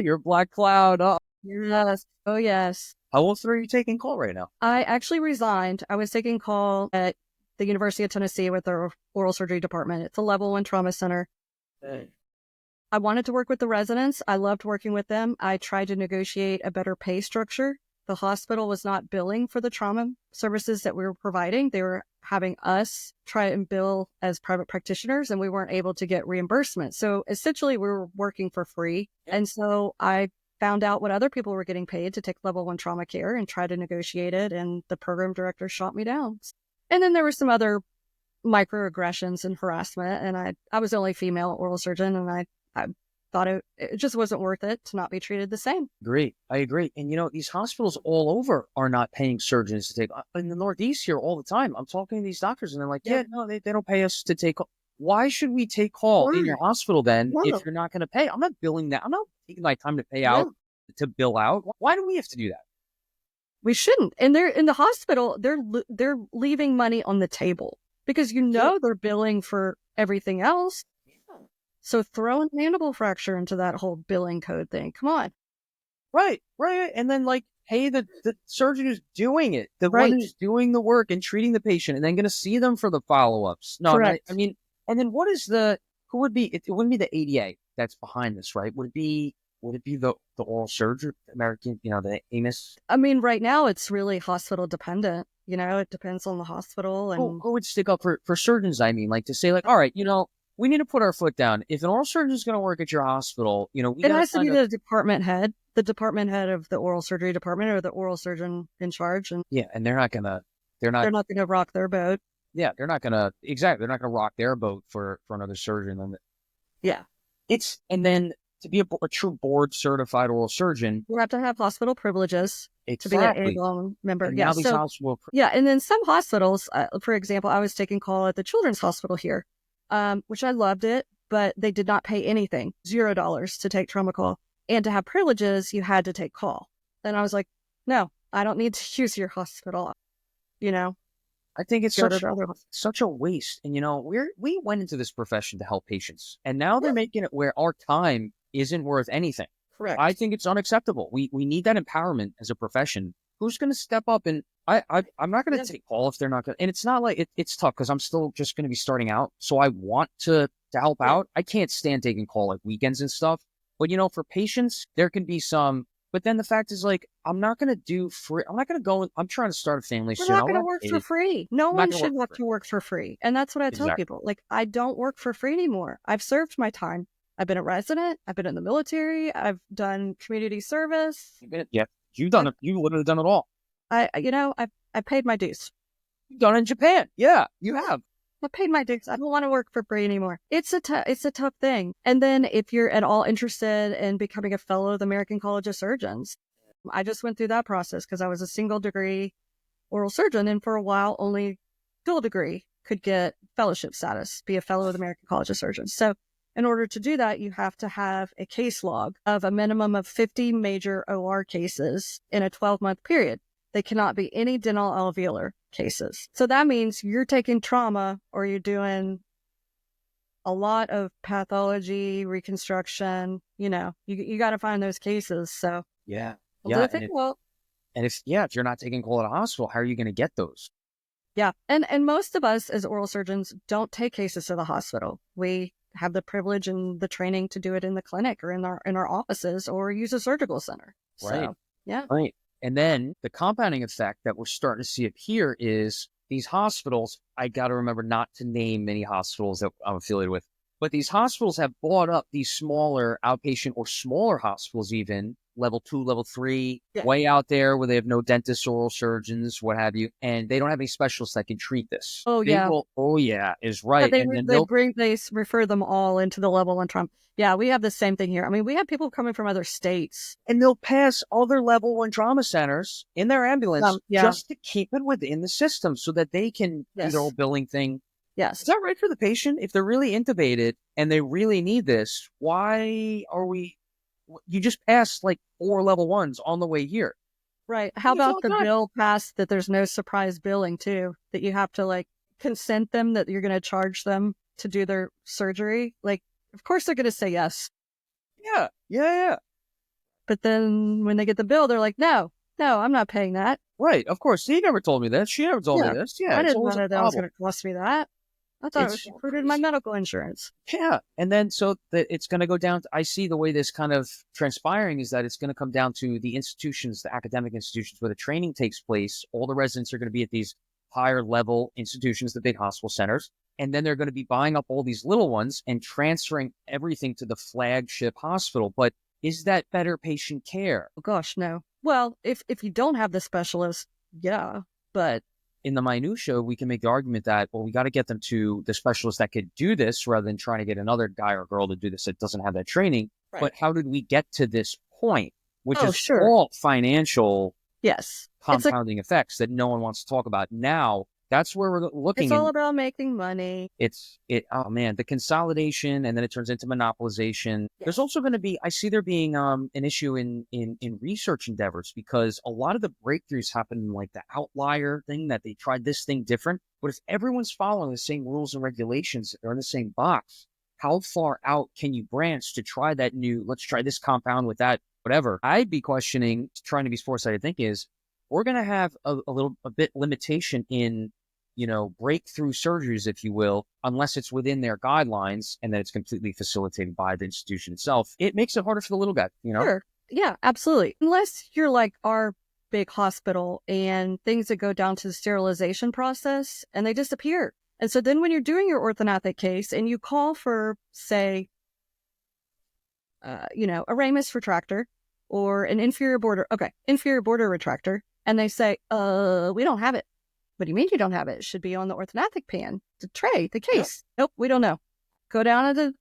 You're black cloud. Oh. Yes. Oh, yes. How often are you taking call right now? I actually resigned. I was taking call at the University of Tennessee with their oral surgery department. It's a level 1 trauma center. Hey. I wanted to work with the residents. I loved working with them. I tried to negotiate a better pay structure. The hospital was not billing for the trauma services that we were providing. They were having us try and bill as private practitioners, and we weren't able to get reimbursement. So essentially, we were working for free. And so I found out what other people were getting paid to take level 1 trauma care and try to negotiate it, and the program director shot me down. And then there were some other microaggressions and harassment, and I was the only female oral surgeon, and I thought it just wasn't worth it to not be treated the same. I agree. And these hospitals all over are not paying surgeons to take. In the Northeast here all the time, I'm talking to these doctors and they're like, no, they don't pay us to take call. Why should we take call in your hospital then if you're not going to pay? I'm not billing that. I'm not taking my time to pay out to bill out. Why do we have to do that? We shouldn't. And they're in the hospital, they're leaving money on the table because they're billing for everything else. So throw a mandible fracture into that whole billing code thing. Come on. Right. And then pay the surgeon who's doing it, the one who's doing the work and treating the patient, and then going to see them for the follow-ups. No, correct. I mean, and then who would be, it wouldn't be the ADA that's behind this, right? Would it be the oral surgery, American, the AMIS? I mean, right now it's really hospital dependent. It depends on the hospital. And who would stick up for surgeons? I mean, to say all right, we need to put our foot down. If an oral surgeon is going to work at your hospital, it has to be the department head of the oral surgery department, or the oral surgeon in charge. And and they're not going to rock their boat. Yeah, they're not going to rock their boat for another surgeon. And then to be a true board certified oral surgeon, you have to have hospital privileges to be an ABLM member. And and then some hospitals, for example, I was taking call at the Children's Hospital here. Which I loved it, but they did not pay anything, $0 to take trauma call. And to have privileges, you had to take call. And I was like, no, I don't need to use your hospital. I think it's Go to the other hospital. such a waste. And we went into this profession to help patients, and now they're making it where our time isn't worth anything. Correct. I think it's unacceptable. We need that empowerment as a profession. Who's going to step up? And I'm not going to take call if they're not going to. And it's not like it's tough because I'm still just going to be starting out. So I want to help out. I can't stand taking call like weekends and stuff. But for patients, there can be some. But then the fact is, like, I'm not going to do free. I'm not going to go. I'm trying to start a family We're soon. not going to work for free. No one should have to work for free. And that's what I tell people. Like, I don't work for free anymore. I've served my time. I've been a resident. I've been in the military. I've done community service. You've done it. You've literally done it all. I paid my dues. You've done it in Japan. Yeah, you have. I paid my dues. I don't want to work for free anymore. It's a tough thing. And then if you're at all interested in becoming a fellow of the American College of Surgeons, I just went through that process because I was a single degree oral surgeon. And for a while, only dual degree could get fellowship status, be a fellow of the American College of Surgeons. So in order to do that, you have to have a case log of a minimum of 50 major OR cases in a 12-month period. They cannot be any dental alveolar cases. So that means you're taking trauma or you're doing a lot of pathology, reconstruction. You got to find those cases. So yeah. And if you're not taking call at a hospital, how are you going to get those? Yeah. And most of us as oral surgeons don't take cases to the hospital. We have the privilege and the training to do it in the clinic or in our offices or use a surgical center. Right. So, yeah. Right. And then the compounding effect that we're starting to see up here is these hospitals. I got to remember not to name many hospitals that I'm affiliated with, but these hospitals have bought up these smaller outpatient or smaller hospitals, even level 2, level 3, way out there where they have no dentists, oral surgeons, what have you, and they don't have any specialists that can treat this. Is right. Yeah, they refer them all into the level 1 trauma. Yeah, we have the same thing here. I mean, we have people coming from other states. And they'll pass other level 1 trauma centers in their ambulance just to keep it within the system so that they can do their whole billing thing. Yes. Is that right for the patient? If they're really intubated and they really need this, why are we... You just passed like 4 level 1s on the way here. Right. How about the bill passed that there's no surprise billing too? That you have to like consent them that you're going to charge them to do their surgery? Like, of course they're going to say yes. Yeah. But then when they get the bill, they're like, no, I'm not paying that. Right. Of course. He never told me that. She never told me this. Yeah. I didn't know that was going to cost me that. I thought it was included in my medical insurance. Yeah. And then so it's going to go down to, I see the way this kind of transpiring is that it's going to come down to the institutions, the academic institutions where the training takes place. All the residents are going to be at these higher level institutions, the big hospital centers. And then they're going to be buying up all these little ones and transferring everything to the flagship hospital. But is that better patient care? Oh, gosh, no. Well, if you don't have the specialist, yeah. But in the minutia, we can make the argument that, well, we got to get them to the specialist that could do this rather than trying to get another guy or girl to do this that doesn't have that training. Right. But how did we get to this point, which is all financial compounding effects that no one wants to talk about now? That's where we're looking. It's all about making money. Oh man, the consolidation, and then it turns into monopolization. Yes. There's also going to be, I see there being an issue in research endeavors because a lot of the breakthroughs happen in like the outlier thing that they tried this thing different. But if everyone's following the same rules and regulations, they're in the same box, how far out can you branch to try that new, let's try this compound with that, whatever? I'd be questioning, trying to be foresighted, I think is, we're going to have a bit limitation in, breakthrough surgeries, if you will, unless it's within their guidelines and that it's completely facilitated by the institution itself. It makes it harder for the little guy, Sure. Yeah, absolutely. Unless you're like our big hospital and things that go down to the sterilization process and they disappear. And so then when you're doing your orthodontic case and you call for, say, a ramus retractor or an inferior border retractor, and they say, we don't have it. What do you mean you don't have it? It should be on the orthodontic pan, the tray, the case. Yeah. Nope, we don't know. Go down to the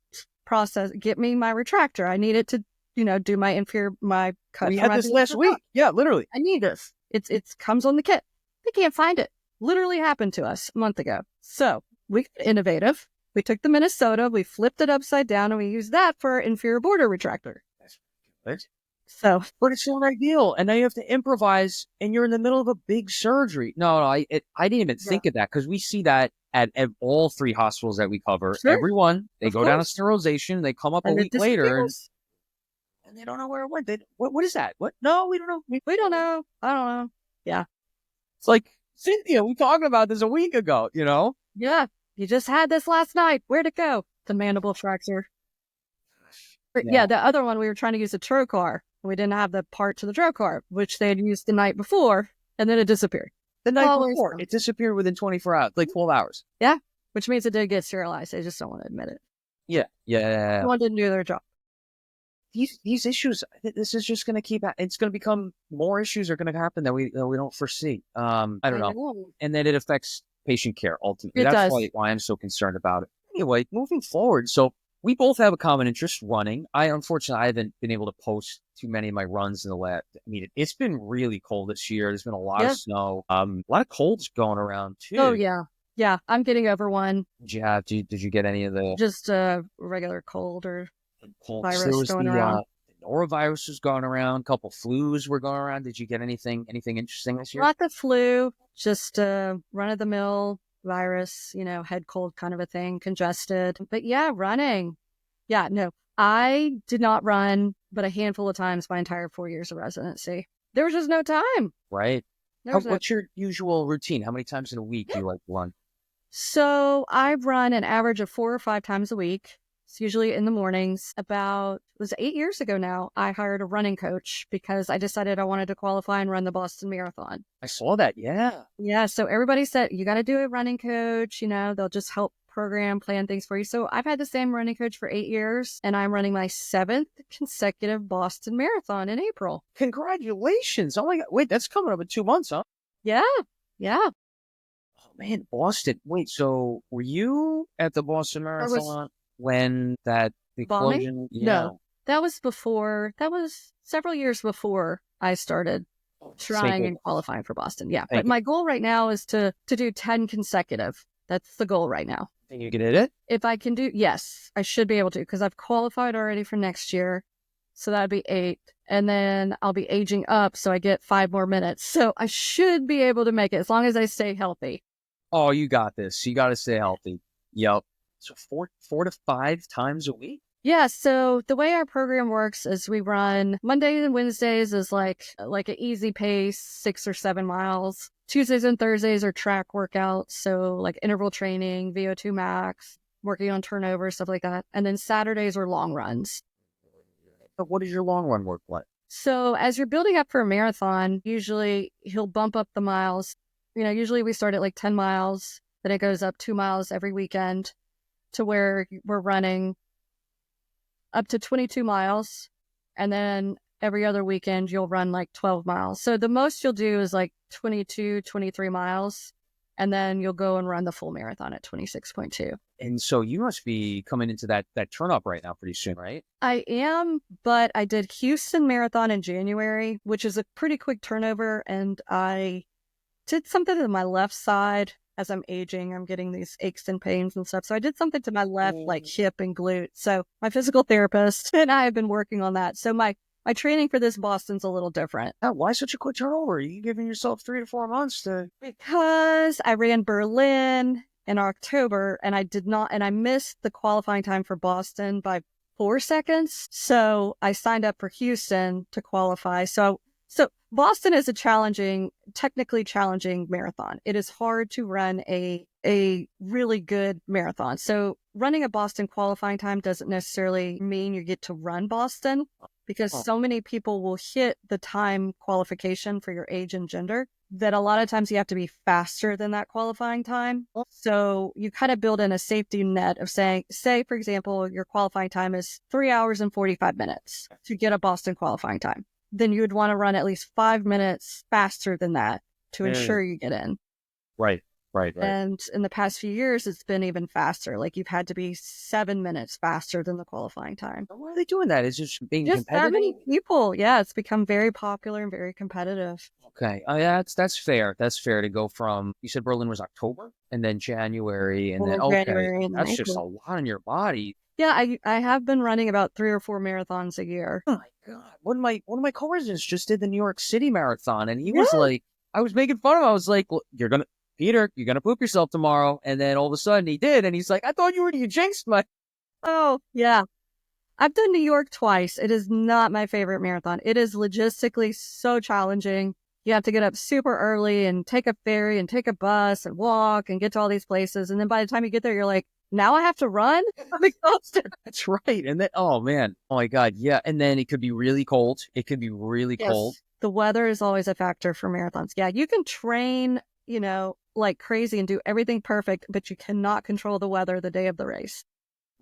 process, get me my retractor. I need it to, do my cut. We had this last week. Yeah, literally. I need this. It comes on the kit. They can't find it. Literally happened to us a month ago. So we got innovative. We took the Minnesota, we flipped it upside down, and we used that for our inferior border retractor. That's good. So, But it's not ideal. And now you have to improvise and you're in the middle of a big surgery. No, I didn't even yeah, think of that because we see that at all three hospitals that we cover. sure, Everyone, they of go down to course. sterilization, they come up a And it week later disappears. and they don't know where it went. What is that? What? No, we don't know. We don't know. I don't know. Yeah. It's like, Cynthia, we talked about this a week ago, you know? Yeah. You just had this last night. Where'd it go? The mandible fracture. But Yeah. yeah, the other one, we were trying to use a trocar. We didn't have the part to the trocar, which they had used the night before, and then it disappeared. The night Always before, so. it disappeared within 24 hours, like 12 hours. Yeah, which means it did get sterilized. They just don't want to admit it. Yeah. Yeah. Someone didn't do their job. These issues, this is just going to keep, it's going to become more issues are going to happen that we don't foresee. I don't know. And then it affects patient care ultimately. It That's does. why I'm so concerned about it. Anyway, moving forward. So we both have a common interest, running. Unfortunately, I haven't been able to post too many of my runs in the lab. I mean, it's been really cold this year. There's been a lot of snow, a lot of colds going around too. Oh, yeah. Yeah, I'm getting over one. Did you get any of the Just a regular cold or cold? virus There was going around. the norovirus was going around. A couple flus were going around. Did you get anything interesting this year? Not the flu, just run-of-the-mill virus, head cold kind of a thing, congested. But yeah, running. Yeah, no, I did not run, but a handful of times my entire 4 years of residency. There was just no time. Right. What's your usual routine? How many times in a week do you like to run? So I run an average of 4 or 5 times a week. It's usually in the mornings. It was 8 years ago now, I hired a running coach because I decided I wanted to qualify and run the Boston Marathon. I saw that. Yeah. Yeah. So everybody said, you got to do a running coach. They'll just help plan things for you. So I've had the same running coach for 8 years, and I'm running my 7th consecutive Boston Marathon in April. Congratulations. Oh my God. Wait, that's coming up in 2 months, huh? Yeah. Yeah. Oh man, Boston. Wait, so were you at the Boston Marathon when the explosion? Yeah. No, that was several years before I started trying and qualifying for Boston. Yeah. But my goal right now is to do 10 consecutive. That's the goal right now. Think you can hit it? If I can yes, I should be able to, because I've qualified already for next year. So that'd be 8. And then I'll be aging up, so I get 5 more minutes. So I should be able to make it as long as I stay healthy. Oh, you got this. You got to stay healthy. Yep. So 4 to 5 times a week? Yeah. So the way our program works is we run Mondays and Wednesdays is like an easy pace, 6 or 7 miles. Tuesdays and Thursdays are track workouts. So like interval training, VO2 max, working on turnover, stuff like that. And then Saturdays are long runs. But what does your long run work like? So as you're building up for a marathon, usually he'll bump up the miles. Usually we start at like 10 miles, then it goes up 2 miles every weekend to where we're running up to 22 miles. And then every other weekend, you'll run like 12 miles. So the most you'll do is like 22, 23 miles. And then you'll go and run the full marathon at 26.2. And so you must be coming into that turn up right now pretty soon, right? I am, but I did Houston Marathon in January, which is a pretty quick turnover. And I did something to my left side. As I'm aging, I'm getting these aches and pains and stuff. So I did something to my left, like hip and glute. So my physical therapist and I have been working on that. So my training for this Boston's a little different. Why such a quick turnover? Are you giving yourself 3 to 4 months to... Because I ran Berlin in October and I missed the qualifying time for Boston by 4 seconds. So I signed up for Houston to qualify. So Boston is a technically challenging marathon. It is hard to run a really good marathon. So running a Boston qualifying time doesn't necessarily mean you get to run Boston, because so many people will hit the time qualification for your age and gender that a lot of times you have to be faster than that qualifying time. So you kind of build in a safety net of say, for example, your qualifying time is 3 hours and 45 minutes to get a Boston qualifying time. Then you would want to run at least 5 minutes faster than that to ensure you get in. Right. Right. Right. And in the past few years, it's been even faster. Like you've had to be 7 minutes faster than the qualifying time. Why are they doing that? Is it just being Just that competitive? many people. Yeah, it's become very popular and very competitive. Okay. Yeah, that's fair. That's fair to go from, you said Berlin was October and then January and then, Well, okay, January and then that's just a April. lot on your body. Yeah, I have been running about 3 or 4 marathons a year. Oh my God. One of my coworkers just did the New York City Marathon and he Yeah. was like, I was making fun of him. I was like, well, Peter, you're going to poop yourself tomorrow. And then all of a sudden he did. And he's like, I thought you jinxed my. Oh, yeah. I've done New York twice. It is not my favorite marathon. It is logistically so challenging. You have to get up super early and take a ferry and take a bus and walk and get to all these places. And then by the time you get there, you're like, now I have to run? I'm exhausted. That's right. And then, oh man, oh my God. Yeah. And then it could be really cold. It could be really cold. Yes. The weather is always a factor for marathons. Yeah, you can train, like crazy and do everything perfect, but you cannot control the weather the day of the race.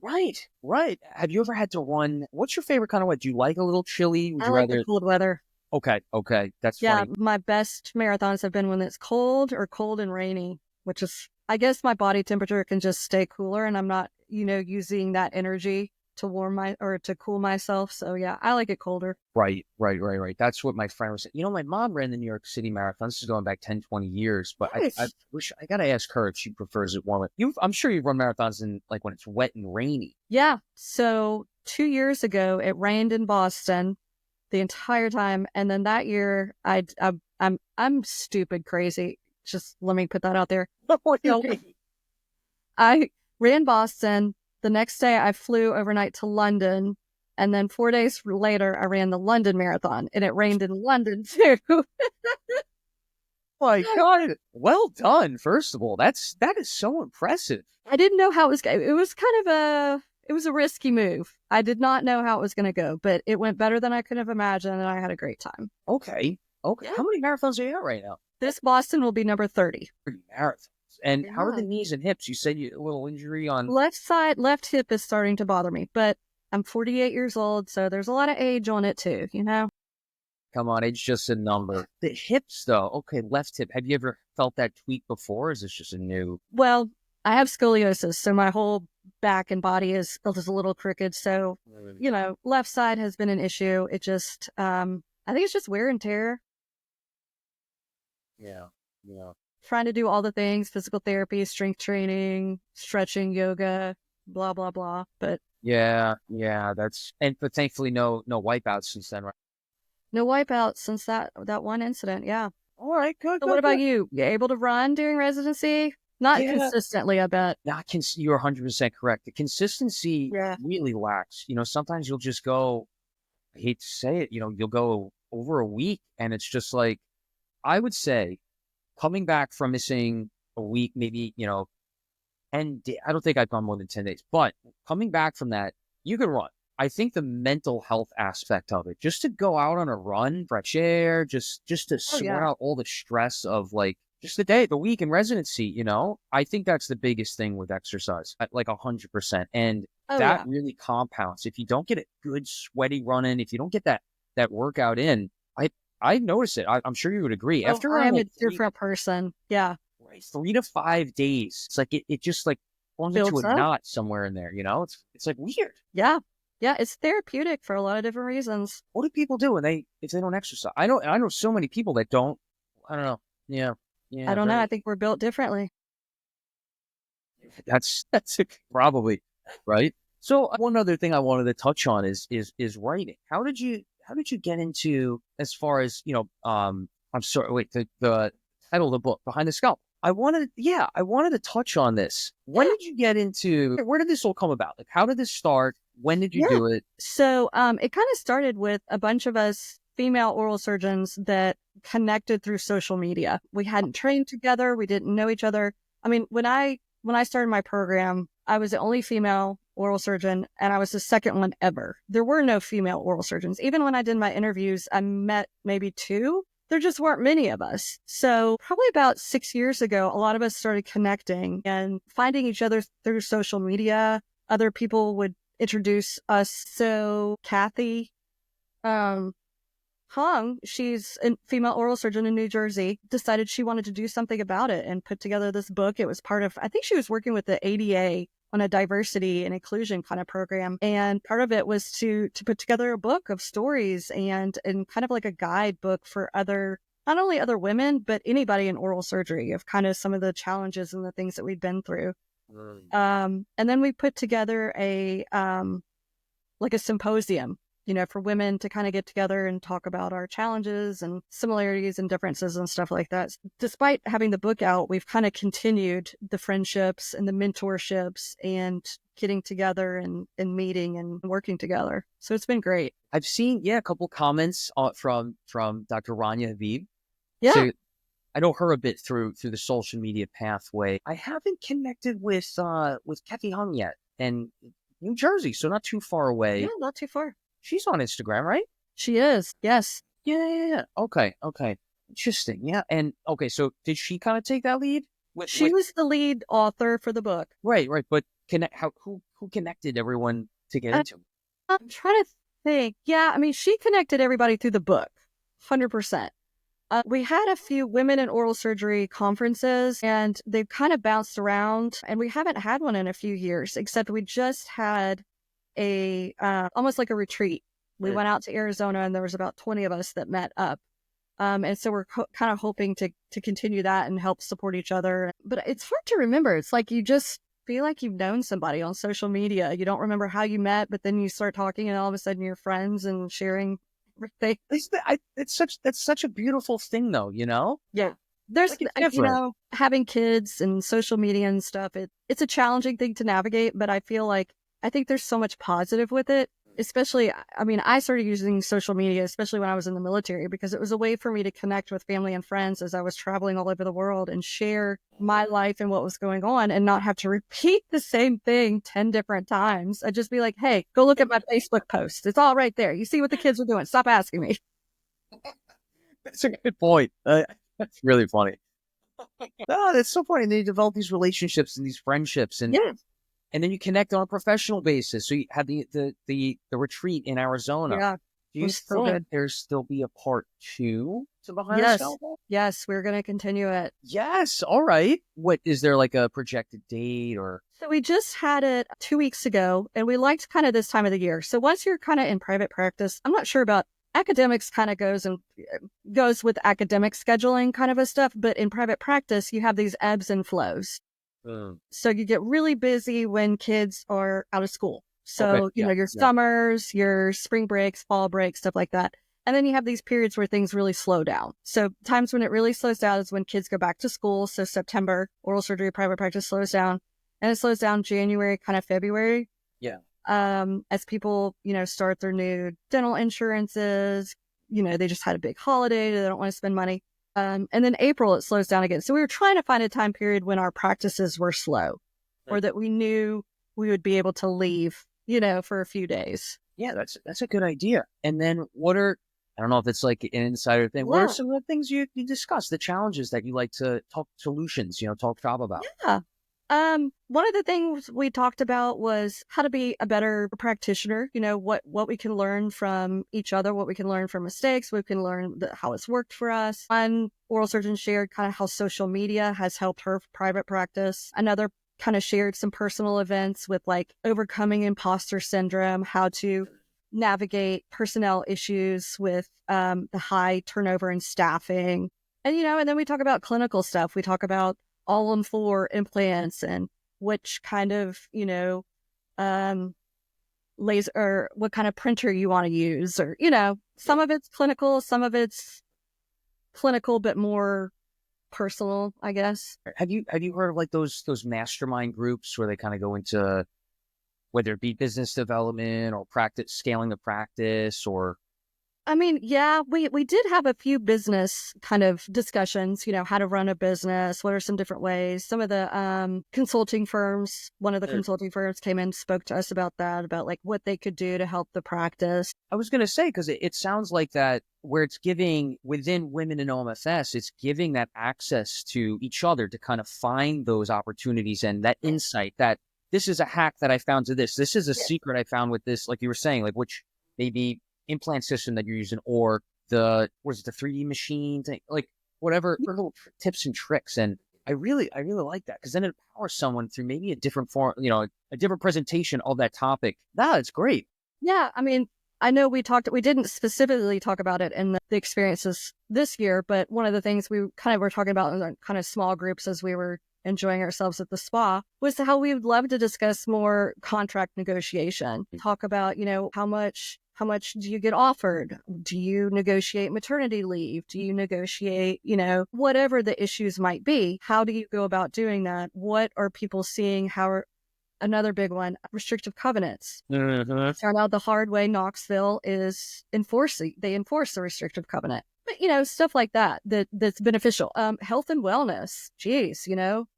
Right. Right. Have you ever had to run? What's your favorite kind of weather? Do you like a little chilly? Would I you like the rather? cold weather. Okay. Okay. That's Yeah, funny. my best marathons have been when it's cold or cold and rainy, which is, I guess my body temperature can just stay cooler and I'm not, using that energy to to cool myself. So yeah, I like it colder. Right. Right. Right. Right. That's what my friend was saying. My mom ran the New York City Marathon. This is going back 10, 20 years, but I Nice. wish I got to ask her if she prefers it warmer. I'm sure you've run marathons in like when it's wet and rainy. Yeah. So 2 years ago, it rained in Boston the entire time, and then that year, I'm stupid crazy. Just let me put that out there. What do you So mean? I ran Boston. The next day, I flew overnight to London, and then 4 days later, I ran the London Marathon, and it rained in London too. My God. Well done. First of all, that is so impressive. I didn't know how it was going. It was kind of it was a risky move. I did not know how it was going to go, but it went better than I could have imagined, and I had a great time. Okay. Okay. Yeah. How many marathons are you at right now? This Boston will be number 30. 30 marathons. And how are Yeah. the knees and hips? You said you a little injury on. Left side, left hip is starting to bother me, but I'm 48 years old, so there's a lot of age on it too, Come on, it's just a number. The hips, though. Okay, left hip. Have you ever felt that tweak before? Or is this just a new? Well, I have scoliosis, so my whole back and body is a little crooked. So, left side has been an issue. It just, I think it's just wear and tear. Yeah. Yeah. Trying to do all the things, physical therapy, strength training, stretching, yoga, blah, blah, blah. But Yeah. Yeah. But thankfully, no wipeouts since then, right? no wipeouts since that one incident. Yeah. All right. Good. So Good. what about Good. you? You able to run during residency? Not Yeah. consistently, I bet. You're 100% correct. The consistency Yeah. really lacks. Sometimes you'll just go. I hate to say it. You'll go over a week, and it's just like I would say, coming back from missing a week, maybe 10 days. I don't think I've gone more than 10 days, but coming back from that, you can run. I think the mental health aspect of it, just to go out on a run, fresh air, just to Oh, sweat yeah. out all the stress of like just the week in residency, I think that's the biggest thing with exercise, like 100%. And Oh, that yeah. really compounds. If you don't get a good sweaty run in, if you don't get that workout in, I notice it. I'm sure you would agree. Oh, After I around am a like different person. Yeah. 3 to 5 days, it's like it just like forms into Builds a up. knot somewhere in there. It's like weird. Yeah. Yeah. It's therapeutic for a lot of different reasons. What do people do if they don't exercise? I know so many people that don't. I don't know. Yeah, I yeah. don't know. I Very. think we're built differently. That's it, probably right. So one other thing I wanted to touch on is writing. How did you get into, as far as I'm sorry. Wait, the title of the book, Behind the Scalpel. I wanted to touch on this. When did you get into? Where did this all come about? Like, how did this start? When did you Yeah. do it? So it kind of started with a bunch of us female oral surgeons that connected through social media. We hadn't trained together. We didn't know each other. I mean, when I started my program, I was the only female oral surgeon, and I was the second one ever. There were no female oral surgeons. Even when I did my interviews, I met maybe two. There just weren't many of us. So probably about 6 years ago, a lot of us started connecting and finding each other through social media. Other people would introduce us. So Kathy Hung, she's a female oral surgeon in New Jersey, decided she wanted to do something about it and put together this book. It was part of, I think she was working with the ADA on a diversity and inclusion kind of program. And part of it was to put together a book of stories and kind of like a guidebook for other, not only other women, but anybody in oral surgery of kind of some of the challenges and the things that we've been through. And then we put together a symposium, for women to kind of get together and talk about our challenges and similarities and differences and stuff like that. Despite having the book out, we've kind of continued the friendships and the mentorships and getting together and meeting and working together. So it's been great. I've seen, a couple comments from Dr. Rania Habib. Yeah. So I know her a bit through the social media pathway. I haven't connected with Kathy Hung yet, and New Jersey, so not too far away. Yeah, not too far. She's on Instagram, right? She is. Yes. Yeah. Okay. Interesting. Yeah. And okay, so did she kind of take that lead? She was the lead author for the book. Right. But who connected everyone to get into it? I'm trying to think. Yeah, I mean, she connected everybody through the book, 100%. We had a few women in oral surgery conferences, and they've kind of bounced around, and we haven't had one in a few years, except we just had a almost like a retreat. We went out to Arizona, and there was about 20 of us that met up. And so we're kind of hoping to continue that and help support each other. But it's hard to remember. It's like you just feel like you've known somebody on social media. You don't remember how you met, but then you start talking, and all of a sudden you're friends and sharing everything. That's such a beautiful thing, though. Yeah. There's, having kids and social media and stuff. It's a challenging thing to navigate, but I think there's so much positive with it. Especially, I mean, I started using social media, especially when I was in the military, because it was a way for me to connect with family and friends as I was traveling all over the world and share my life and what was going on and not have to repeat the same thing 10 different times. I'd just be like, hey, go look at my Facebook post. It's all right there. You see what the kids are doing. Stop asking me. That's a good point. That's really funny. Oh, that's so funny. And they develop these relationships and these friendships. And And then you connect on a professional basis. So you had the retreat in Arizona. Yeah. Do you think there'll be a part 2 to Behind the Scalpel? Yes, we're going to continue it. Yes. All right. What is there, like a projected date or? So we just had it 2 weeks ago, and we liked kind of this time of the year. So once you're kind of in private practice, I'm not sure about academics, kind of goes with academic scheduling kind of a stuff. But in private practice, you have these ebbs and flows. So you get really busy when kids are out of school. So, your summers, your spring breaks, fall breaks, stuff like that. And then you have these periods where things really slow down. So times when it really slows down is when kids go back to school. So September, oral surgery, private practice slows down. And it slows down January, kind of February. Yeah. As people, start their new dental insurances, they just had a big holiday. They don't want to spend money. And then April, it slows down again. So we were trying to find a time period when our practices were slow or that we knew we would be able to leave, for a few days. Yeah, that's a good idea. And then I don't know if it's like an insider thing. What are some of the things you discuss, the challenges that you like to talk solutions, talk job about? Yeah. One of the things we talked about was how to be a better practitioner, what we can learn from each other, what we can learn from mistakes, we can learn how it's worked for us. One oral surgeon shared kind of how social media has helped her private practice. Another kind of shared some personal events with like overcoming imposter syndrome, how to navigate personnel issues with the high turnover in staffing. And, and then we talk about clinical stuff. We talk about all-in-4 implants and which kind of, laser or what kind of printer you want to use, or, some of it's clinical, some of it's clinical, but more personal, I guess. Have you heard of like those mastermind groups where they kind of go into whether it be business development or scaling the practice or? I mean, yeah, we did have a few business kind of discussions, how to run a business, what are some different ways. Some of the consulting firms, one of the consulting firms came in and spoke to us about that, about like what they could do to help the practice. I was going to say, because it sounds like that where it's giving within women in OMFS, it's giving that access to each other to kind of find those opportunities and that insight that this is a hack that I found to this. This is a secret I found with this, like you were saying, like which maybe implant system that you're using or what is it, the 3D machine thing, like whatever little tips and tricks. And I really like that, because then it empowers someone through maybe a different form, a different presentation of that topic. It's great. Yeah, I mean, I know we didn't specifically talk about it in the experiences this year, but one of the things we kind of were talking about in kind of small groups as we were enjoying ourselves at the spa was how we would love to discuss more contract negotiation. Talk about, how much do you get offered? Do you negotiate maternity leave? Do you negotiate, whatever the issues might be? How do you go about doing that? What are people seeing? Another big one, restrictive covenants. Mm-hmm. Found out the hard way Knoxville is they enforce the restrictive covenant. But, stuff like that's beneficial. Health and wellness, geez,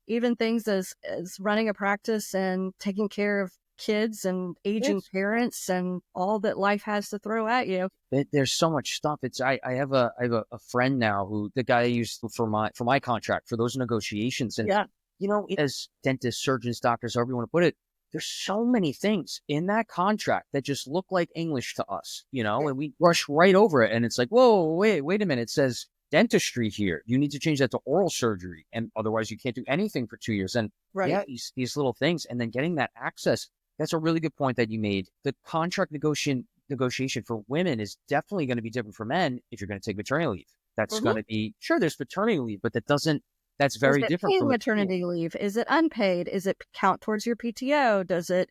even things as running a practice and taking care of kids and aging parents and all that life has to throw at you. There's so much stuff. I have a friend now who the guy I used for my contract for those negotiations. And as dentists, surgeons, doctors, however you want to put it, there's so many things in that contract that just look like English to us, and we rush right over it. And it's like, whoa, wait a minute. It says dentistry here. You need to change that to oral surgery. And otherwise you can't do anything for 2 years. And these little things. And then getting that access. That's a really good point that you made. The contract negotiation for women is definitely going to be different for men if you're going to take maternity leave. That's going to be, sure, there's paternity leave, but that's very different from maternity leave. Is it unpaid? Is it count towards your PTO? Does it,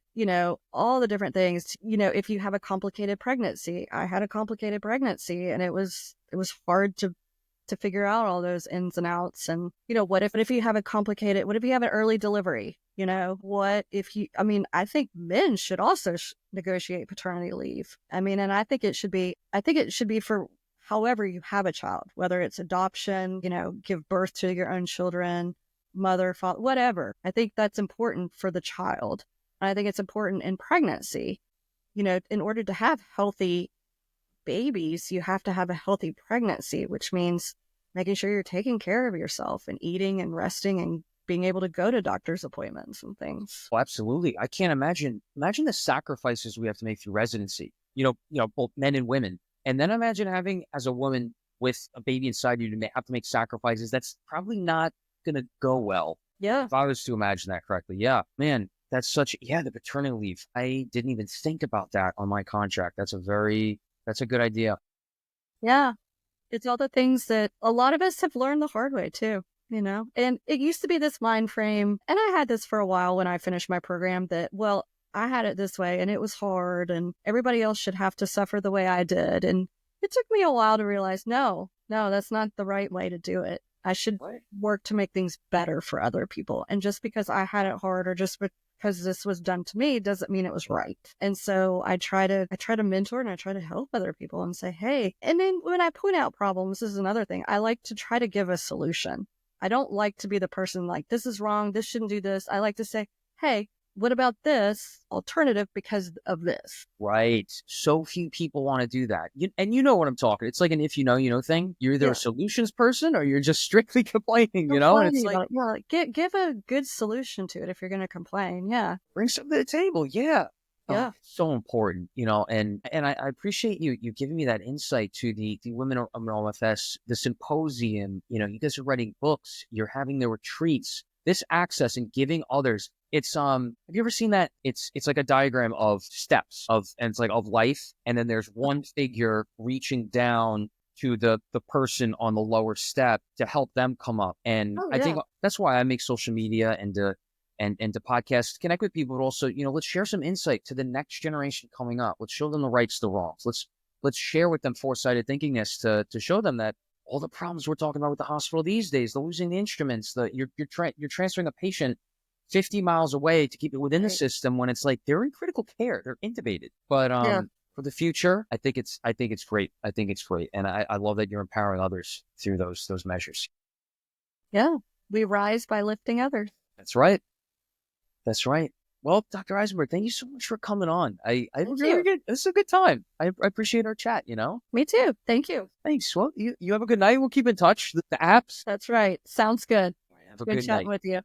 all the different things, if you have a complicated pregnancy. I had a complicated pregnancy and it was hard to figure out all those ins and outs. And, what if you have an early delivery? I think men should also negotiate paternity leave. And I think it should be for however you have a child, whether it's adoption, give birth to your own children, mother, father, whatever. I think that's important for the child. And I think it's important in pregnancy. In order to have healthy babies, you have to have a healthy pregnancy, which means making sure you're taking care of yourself and eating and resting and being able to go to doctor's appointments and things. Oh, absolutely. I can't imagine the sacrifices we have to make through residency, both men and women. And then imagine having, as a woman with a baby inside you, to have to make sacrifices. That's probably not going to go well. Yeah. If I was to imagine that correctly. Yeah, man, that's the paternity leave. I didn't even think about that on my contract. That's a good idea. Yeah. It's all the things that a lot of us have learned the hard way too, and it used to be this mind frame. And I had this for a while when I finished my program that, well, I had it this way and it was hard and everybody else should have to suffer the way I did. And it took me a while to realize, no, that's not the right way to do it. I should work to make things better for other people. And just because I had it hard or just because this was done to me doesn't mean it was right. And so I try to mentor and I try to help other people and say, hey, and then when I point out problems, this is another thing. I like to try to give a solution. I don't like to be the person like, this is wrong, this shouldn't do this. I like to say, hey, what about this alternative because of this? Right. So few people want to do that. And you know what I'm talking. It's like an if you know thing. You're either a solutions person or you're just strictly complaining, And it's like, give a good solution to it if you're going to complain. Yeah. Bring something to the table. Yeah. Yeah. Oh, so important, and I appreciate you giving me that insight to the Women of OFS, the symposium. You guys are writing books. You're having the retreats. This access and giving others. It's have you ever seen that? It's like a diagram of steps and it's like of life, and then there's one figure reaching down to the person on the lower step to help them come up. And I think that's why I make social media and to podcasts, connect with people, but also, let's share some insight to the next generation coming up. Let's show them the rights, the wrongs. Let's share with them foresighted thinkingness to show them that all the problems we're talking about with the hospital these days, the losing the instruments, you're transferring a patient 50 miles away to keep it within the system when it's like they're in critical care, they're intubated. But for the future, I think it's great. I think it's great, and I love that you're empowering others through those measures. Yeah, we rise by lifting others. That's right. That's right. Well, Dr. Eisenberg, thank you so much for coming on. I really good. This is a good time. I appreciate our chat. Me too. Thank you. Thanks. Well, you have a good night. We'll keep in touch. The apps. That's right. Sounds good. Have a good good chatting night. with you.